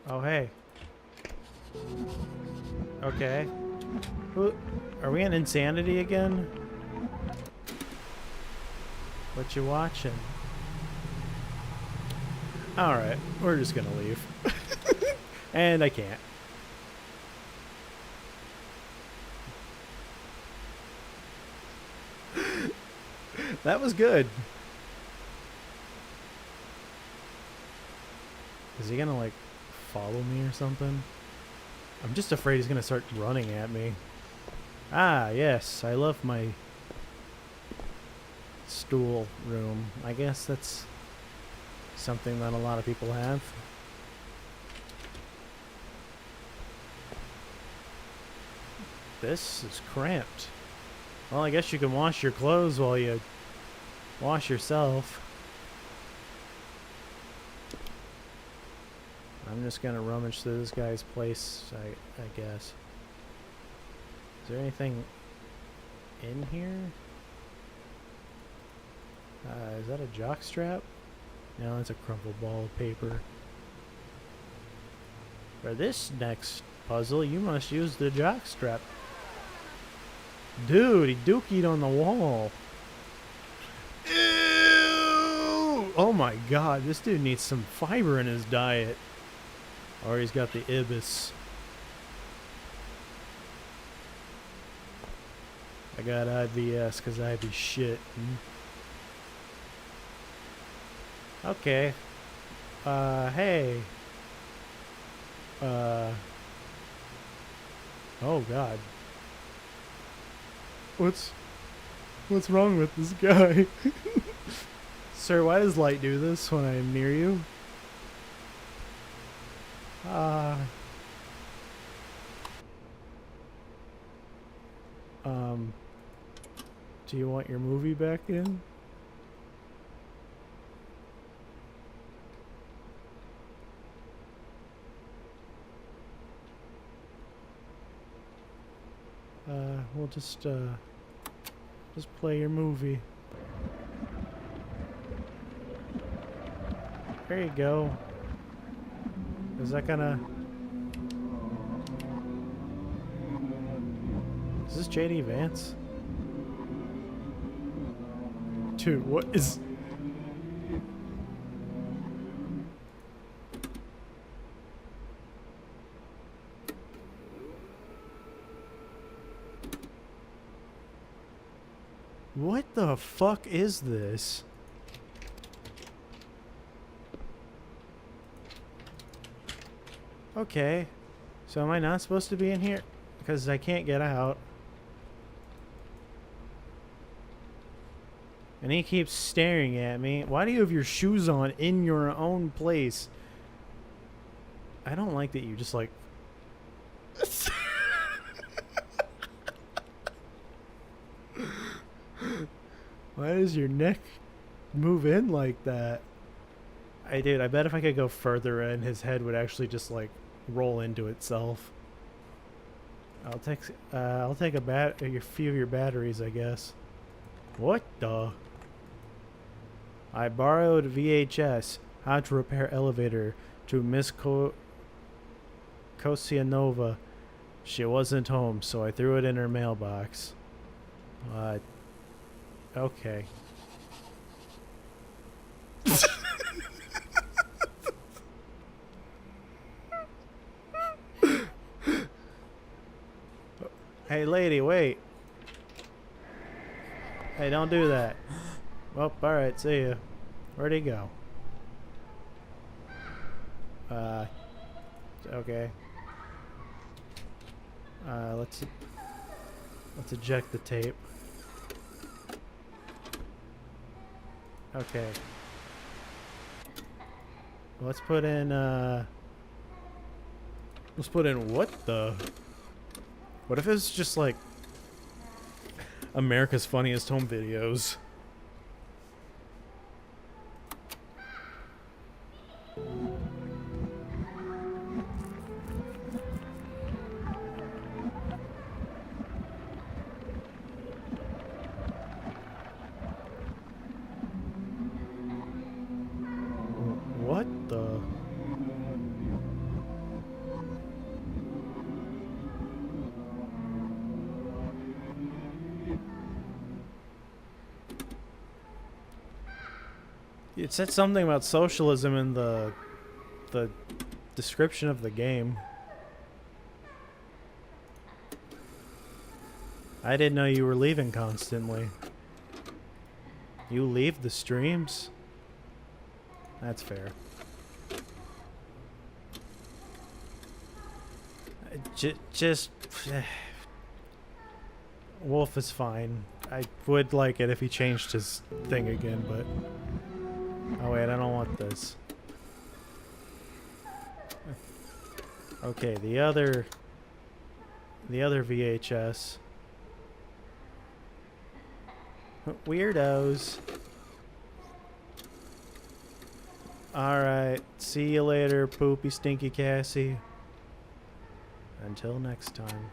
Oh, hey. Okay. Are we in Insanity again? What you watching? Alright, we're just gonna leave. And I can't. That was good. Is he gonna, like, follow me or something? I'm just afraid he's gonna start running at me. Ah, yes, I love my stool room. I guess that's something that a lot of people have. This is cramped. Well, I guess you can wash your clothes while you wash yourself. I'm just gonna rummage through this guy's place, I guess. Is there anything in here? Is that a jock strap? No, it's a crumpled ball of paper. For this next puzzle, you must use the jock strap. Dude, he dookied on the wall. Ew! Oh my god, this dude needs some fiber in his diet. Or he's got the ibis. I got IBS because I be shit. Okay. Hey. Oh god. What's wrong with this guy? Sir, why does light do this when I'm near you? Do you want your movie back in? We'll just play your movie. There you go. Is that gonna... Is this JD Vance? Dude, what is... What the fuck is this? Okay. So am I not supposed to be in here? Because I can't get out. And he keeps staring at me. Why do you have your shoes on in your own place? I don't like that you just like... Why does your neck move in like that? Dude, I bet if I could go further in, his head would actually just like roll into itself. I'll take a few of your batteries, I guess. What the? I borrowed VHS, How to Repair Elevator, to Miss Kosianova. She wasn't home, so I threw it in her mailbox. Okay. Hey, lady, wait. Hey, don't do that. Well, alright, see ya. Where'd he go? Okay. Let's eject the tape. Okay. Let's put in, what the? What if it's just like America's Funniest Home Videos? What the? It said something about socialism in the description of the game. I didn't know you were leaving constantly. You leave the streams? That's fair. Just Wolf is fine. I would like it if he changed his thing again, but oh wait, I don't want this. Okay, the other VHS. Weirdos. Alright, see you later, poopy stinky Cassie. Until next time.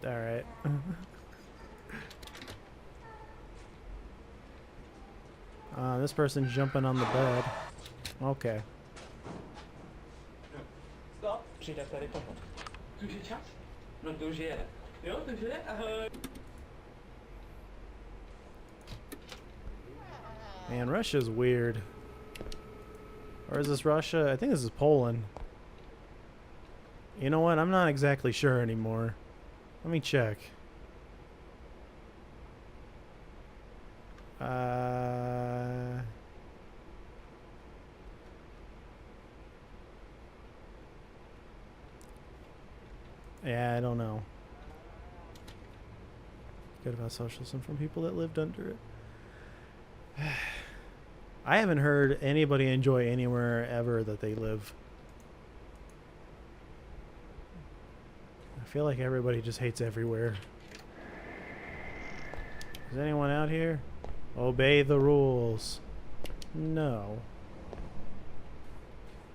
Alright. This person's jumping on the bed. Okay. Stop, j'ai la palette en compte. Touché chat? Non, touché elle. Non, touché elle. Man, Russia's weird. Or is this Russia? I think this is Poland. You know what? I'm not exactly sure anymore. Let me check. Yeah, I don't know. Good about socialism from people that lived under it. I haven't heard anybody enjoy anywhere ever that they live. I feel like everybody just hates everywhere. Is anyone out here? Obey the rules. No.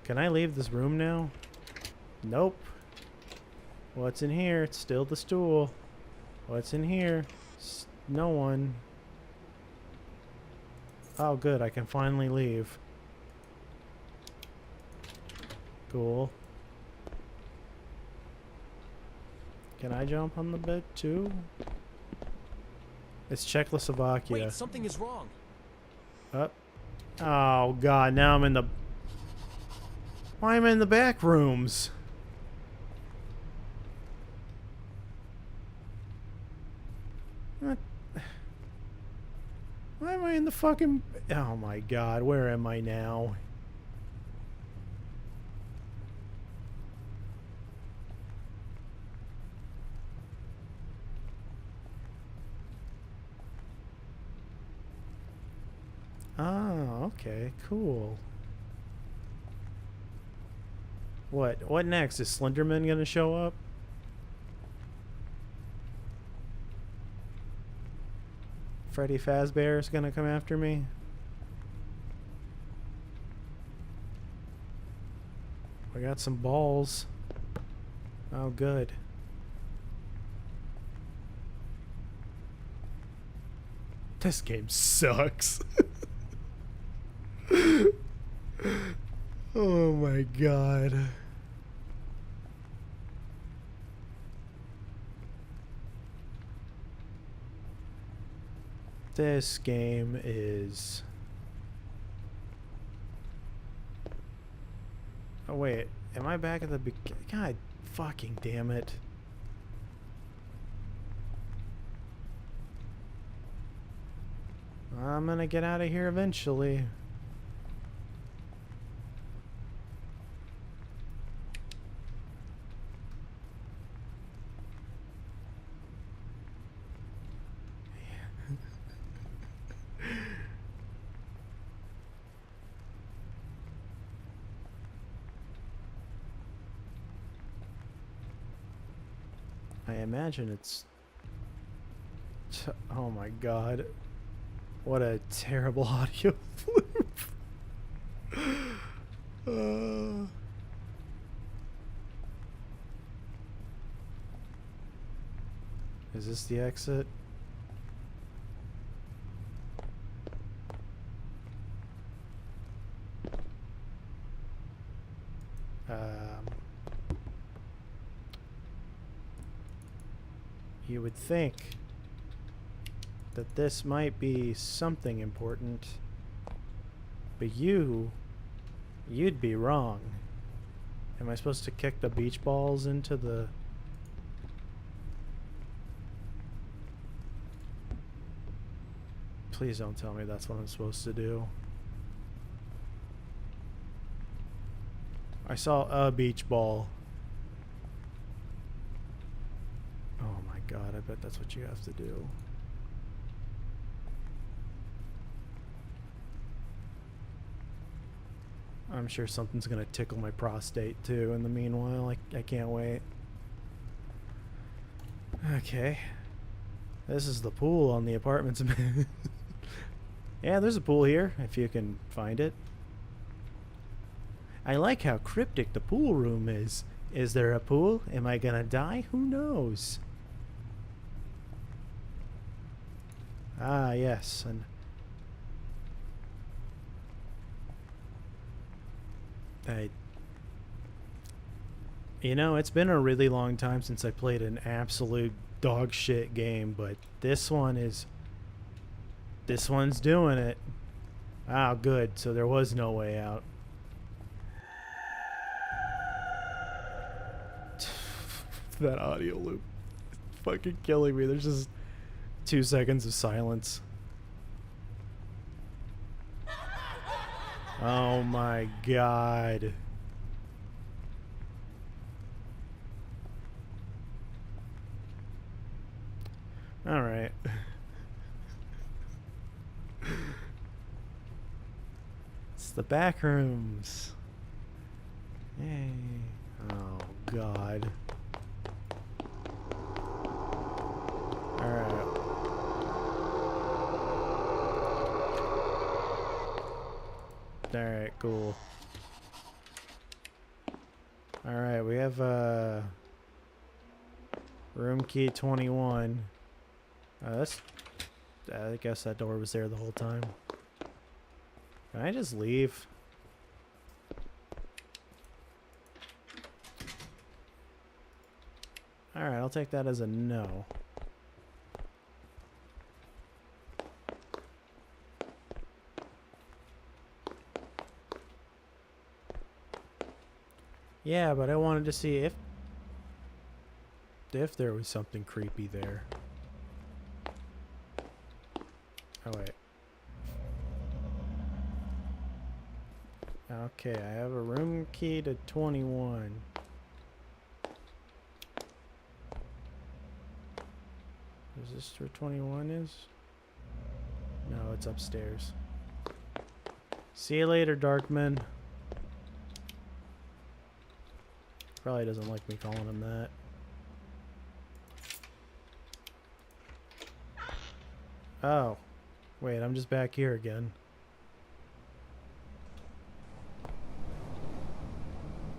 Can I leave this room now? Nope. What's in here? It's still the stool. What's in here? No one. Oh, good. I can finally leave. Cool. Can I jump on the bed too? It's Czechoslovakia. Wait, something is wrong. Up. Oh god, now I'm in the... Why am I in the back rooms? What? Why am I in the fucking... Oh my god, where am I now? Oh, okay, cool. What next? Is Slenderman gonna show up? Freddy Fazbear's gonna come after me? I got some balls. Oh, good. This game sucks. Oh my god. This game is... Oh wait, am I back at the beginning? God fucking damn it. I'm gonna get out of here eventually. I imagine it's... Oh my god. What a terrible audio loop. Is this the exit? You would think that this might be something important, but you'd be wrong. Am I supposed to kick the beach balls into the... Please don't tell me that's what I'm supposed to do. I saw a beach ball. Oh my god, I bet that's what you have to do. I'm sure something's gonna tickle my prostate too in the meanwhile. I can't wait. Okay. This is the pool on the apartments. Yeah, there's a pool here, if you can find it. I like how cryptic the pool room is. Is there a pool? Am I gonna die? Who knows? Ah, yes. And you know, it's been a really long time since I played an absolute dog shit game, but this one's doing it. Ah, good. So there was no way out. That audio loop is fucking killing me. There's just 2 seconds of silence. Oh my god. All right. It's the back rooms. Yay. Oh god. All right. Alright, cool. Alright, we have room key 21. I guess that door was there the whole time. Can I just leave? Alright, I'll take that as a no. Yeah, but I wanted to see if there was something creepy there. Oh, wait. Okay, I have a room key to 21. Is this where 21 is? No, it's upstairs. See you later, Darkman. Probably doesn't like me calling him that. Oh. Wait, I'm just back here again.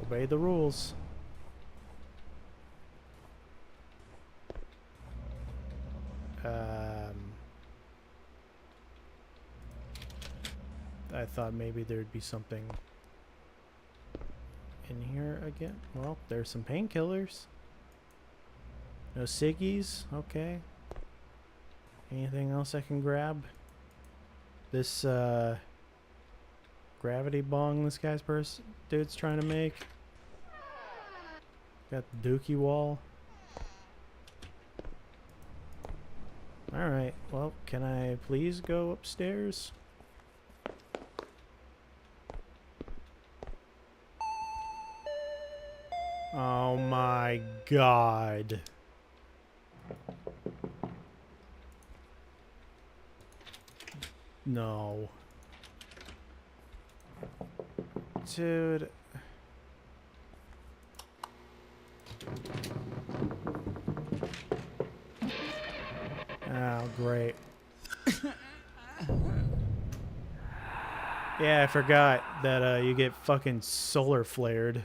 Obey the rules. I thought maybe there'd be something in here again. Well, there's some painkillers. No ciggies. Okay. Anything else I can grab? This gravity bong this guy's dude's trying to make. Got the dookie wall. Alright, well, can I please go upstairs? Oh my god. No. Dude. Oh, great. Yeah, I forgot that you get fucking solar flared.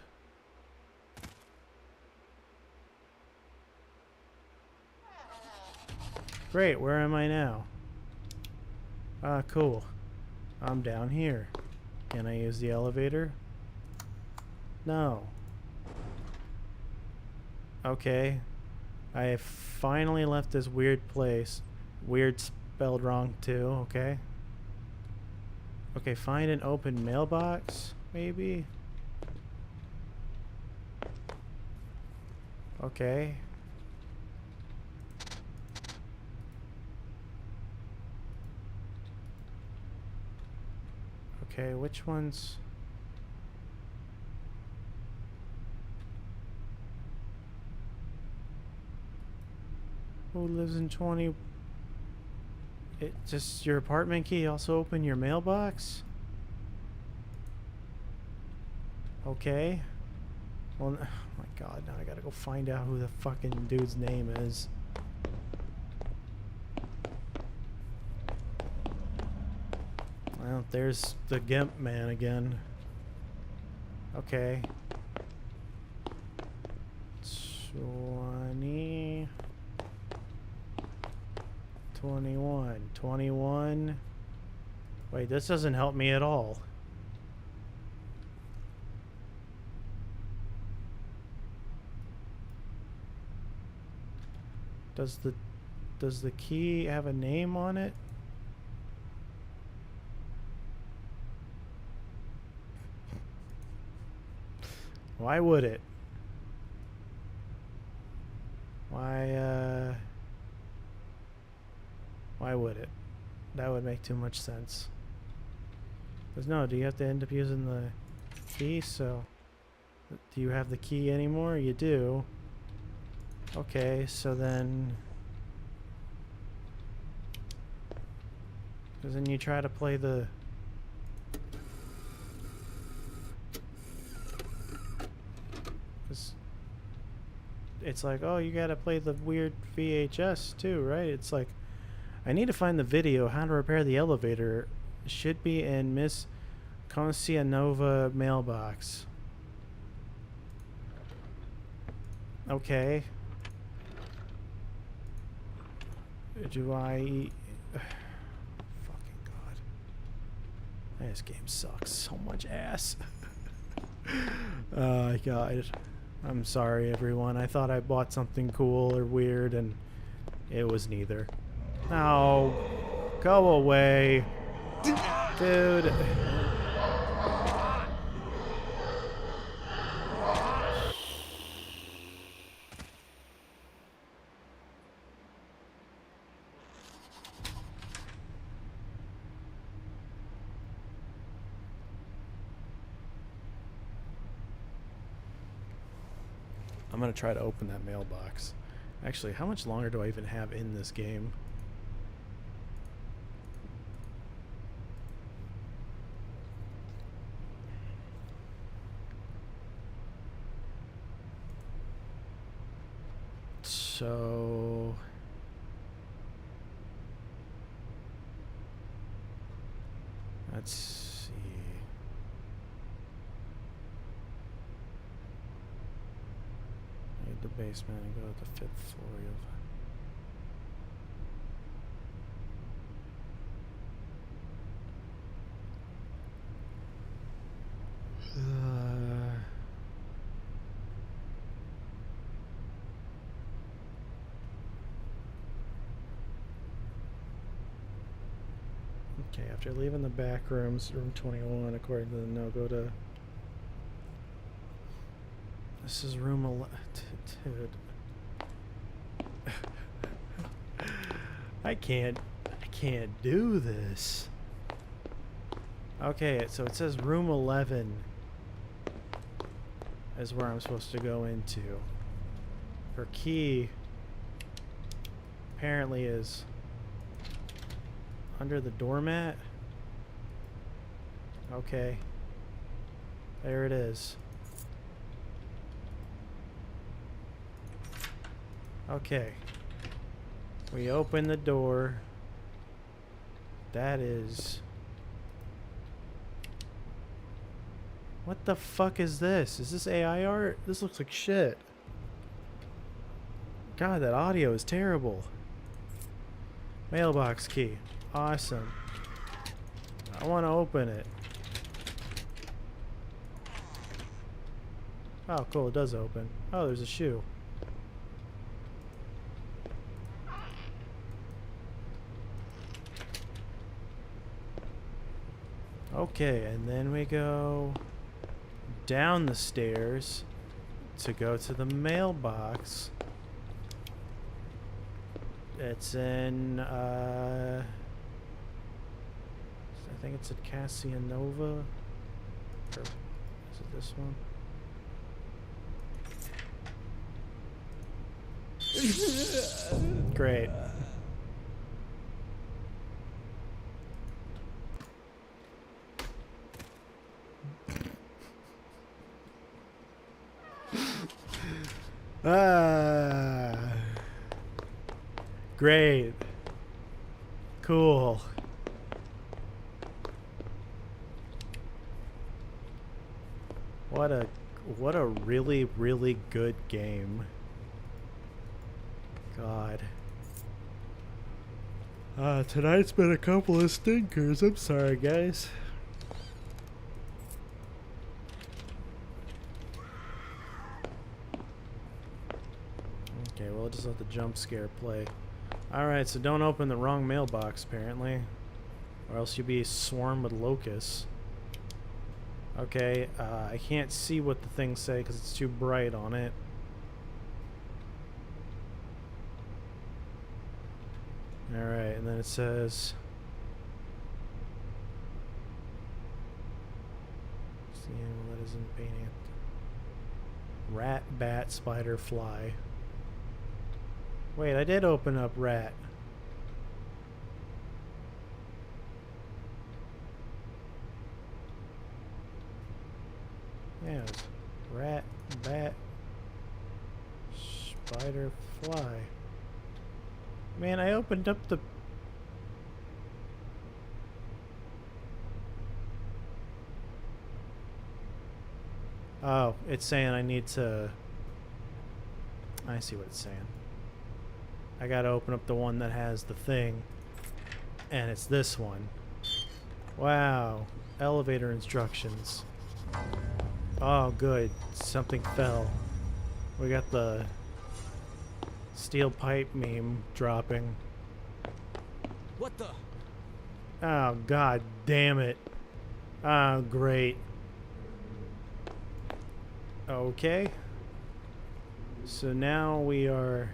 Great, where am I now? Ah, cool. I'm down here. Can I use the elevator? No. Okay. I finally left this weird place. Weird spelled wrong too, okay? Okay, find an open mailbox, maybe? Okay. Okay, which ones? Who lives in 20? It just your apartment key also open your mailbox? Okay. Well, oh my god, now I gotta go find out who the fucking dude's name is. Well, there's the Gimp man again. Okay. 20. 21. 21. Wait, this doesn't help me at all. Does the key have a name on it? Why would it? Why would it? That would make too much sense. Because no, do you have to end up using the key? So, do you have the key anymore? You do. Okay, so then... Because then you try to play the... It's like, oh, you gotta play the weird VHS too, right? It's like, I need to find the video how to repair the elevator. It should be in Miss Concianova mailbox. Okay. Do I... Fucking god. This game sucks so much ass. Oh my god. I'm sorry, everyone. I thought I bought something cool or weird, and it was neither. No. Go away. Dude. I'm gonna try to open that mailbox. Actually, how much longer do I even have in this game? So... let's see... leave the basement and go to the 5th floor. Okay, after leaving the back rooms, room 21, according to the note, go to... this is room 11. Dude. I can't do this. Okay, so it says room 11 is where I'm supposed to go into. Her key apparently is under the doormat. Okay. There it is. Okay. We open the door. That is... what the fuck is this? Is this AI art? This looks like shit. God, that audio is terrible. Mailbox key. Awesome. I want to open it. Oh, cool. It does open. Oh, there's a shoe. Okay, and then we go down the stairs to go to the mailbox. It's in, I think it's at Cassianova. Or is it this one? Great. Great. Cool. What a really, really good game. God. Tonight's been a couple of stinkers. I'm sorry, guys. Okay, we'll just let the jump scare play. Alright, so don't open the wrong mailbox, apparently. Or else you'll be swarmed with locusts. Okay, I can't see what the things say because it's too bright on it. Alright, and then it says... it's the animal that isn't painting it. Rat, bat, spider, fly. Wait, I did open up rat. Yeah, it was rat, bat, spider, fly. Man, I opened up the... oh, it's saying I need to... I see what it's saying. I gotta open up the one that has the thing. And it's this one. Wow. Elevator instructions. Oh, good. Something fell. We got the steel pipe meme dropping. What the? Oh, god damn it. Oh, great. Okay. So now we are...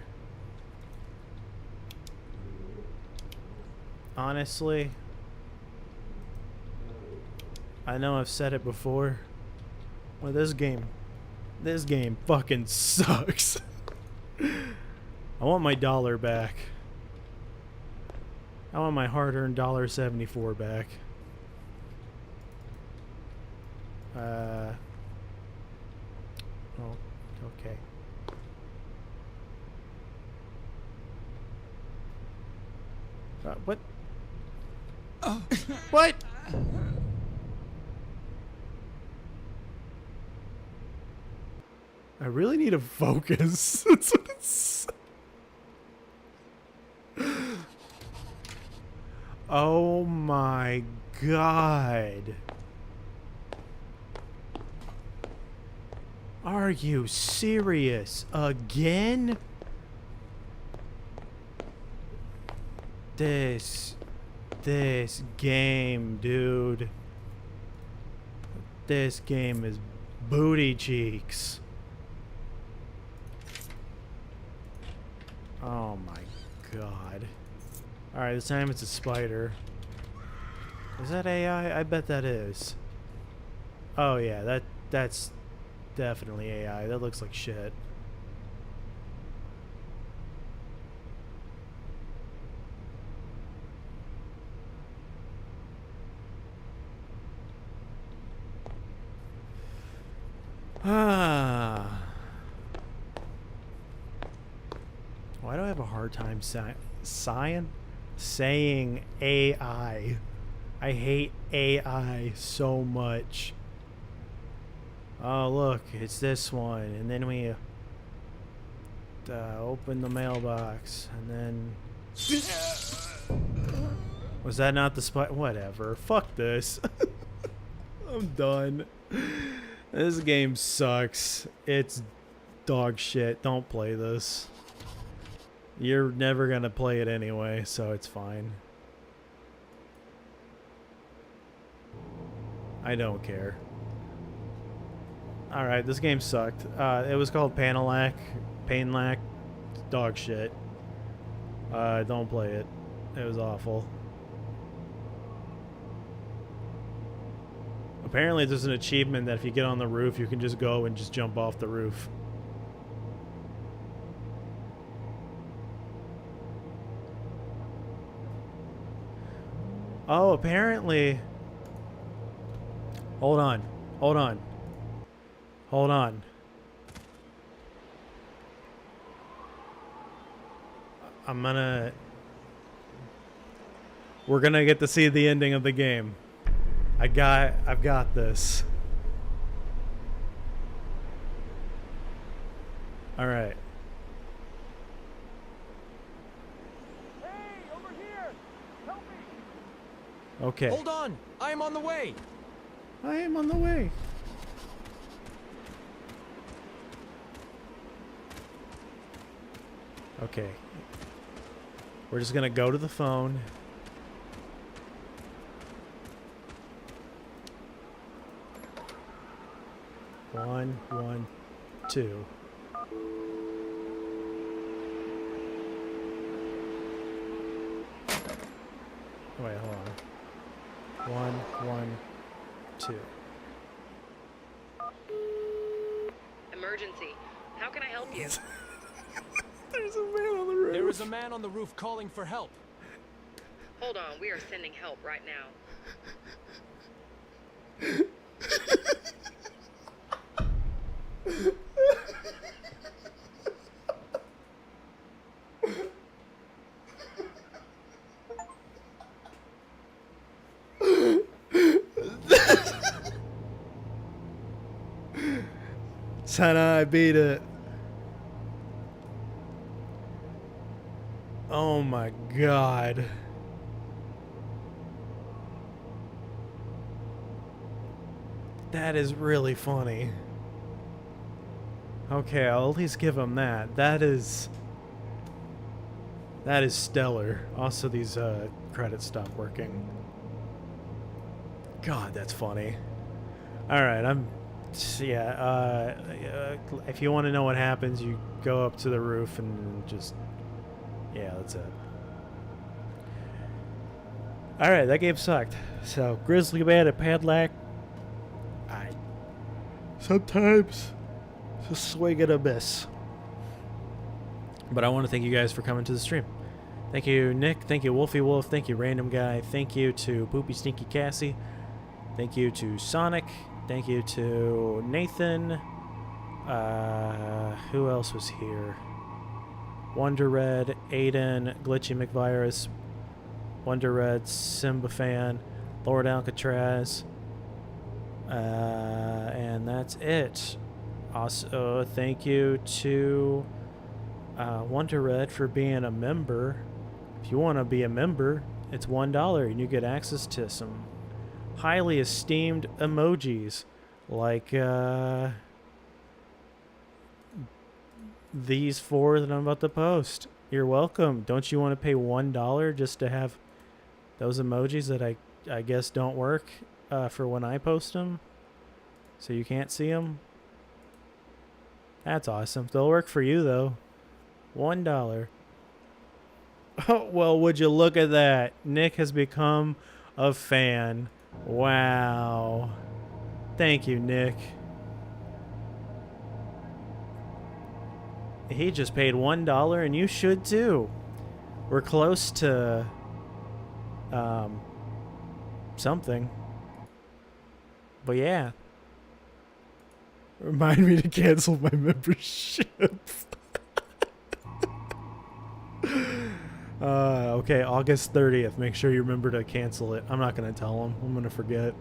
Honestly, I know I've said it before, but this game fucking sucks. I want my dollar back. I want my hard-earned $1.74 back. Oh, okay. What? What? I really need to focus. That's what it's... Oh my god. Are you serious? Again? This game, dude. This game is booty cheeks. Oh my god. Alright, this time it's a spider. Is that AI? I bet that is. Oh yeah, that's definitely AI. That looks like shit. Ah. Why do I have a hard time saying AI? I hate AI so much. Oh look, it's this one, and then we open the mailbox, and then was that not the spot? Whatever. Fuck this. I'm done. This game sucks. It's dog shit. Don't play this. You're never gonna play it anyway, so it's fine. I don't care. Alright, this game sucked. It was called Panelak. Dog shit. Don't play it. It was awful. Apparently there's an achievement that if you get on the roof, you can just go and just jump off the roof. Oh, apparently... Hold on. Hold on. Hold on. We're gonna get to see the ending of the game. I've got this. Alright. Hey, over here! Help me! Okay. Hold on! I am on the way! I am on the way. Okay. We're just gonna go to the phone. One, 2. Wait, hold on. 1, 2. Emergency. How can I help you? There's a man on the roof. There is a man on the roof calling for help. Hold on, we are sending help right now. Son, I beat it. Oh my god. That is really funny. Okay, I'll at least give him that. That is stellar. Also, these credits stopped working. God, that's funny. Alright, if you want to know what happens, you go up to the roof and just... Yeah, that's it. Alright, that game sucked. So, Grizzly Man and Panelak. Sometimes just swing and a miss. But I want to thank you guys for coming to the stream. Thank you, Nick. Thank you, Wolfie Wolf. Thank you, Random Guy. Thank you to Poopy Stinky Cassie. Thank you to Sonic. Thank you to Nathan. Who else was here? Wonder Red, Aiden, Glitchy McVirus, Wonder Red, Simba Fan, Lord Alcatraz. And that's it. Also, thank you to Wonder Red for being a member. If you want to be a member, it's $1 and you get access to some highly esteemed emojis like these 4 that I'm about to post. You're welcome. Don't you want to pay $1 just to have those emojis that I guess don't work for when I post them, so you can't see them? That's awesome. They'll work for you though. $1. Oh, well, would you look at that? Nick has become a fan. Wow. Thank you, Nick. He just paid $1 and you should too. We're close to something. But yeah. Remind me to cancel my membership. Okay, August 30th. Make sure you remember to cancel it. I'm not going to tell him. I'm going to forget.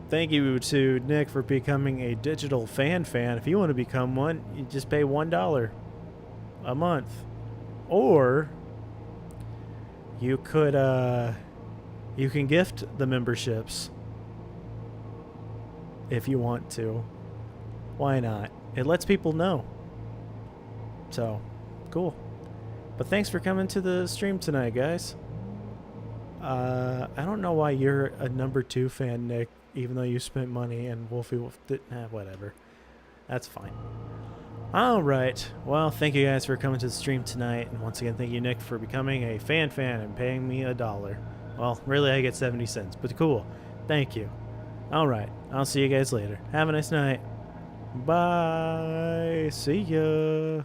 Thank you to Nick for becoming a digital fan. If you want to become one, you just pay $1 a month. Or you could you can gift the memberships if you want to. Why not? It lets people know. So, cool. But thanks for coming to the stream tonight, guys. I don't know why you're a number 2 fan, Nick, even though you spent money and Wolfie Wolf didn't. Whatever. That's fine. Alright. Well, thank you guys for coming to the stream tonight. And once again, thank you, Nick, for becoming a fan and paying me $1. Well, really, I get 70 cents, but cool. Thank you. Alright. I'll see you guys later. Have a nice night. Bye. See ya.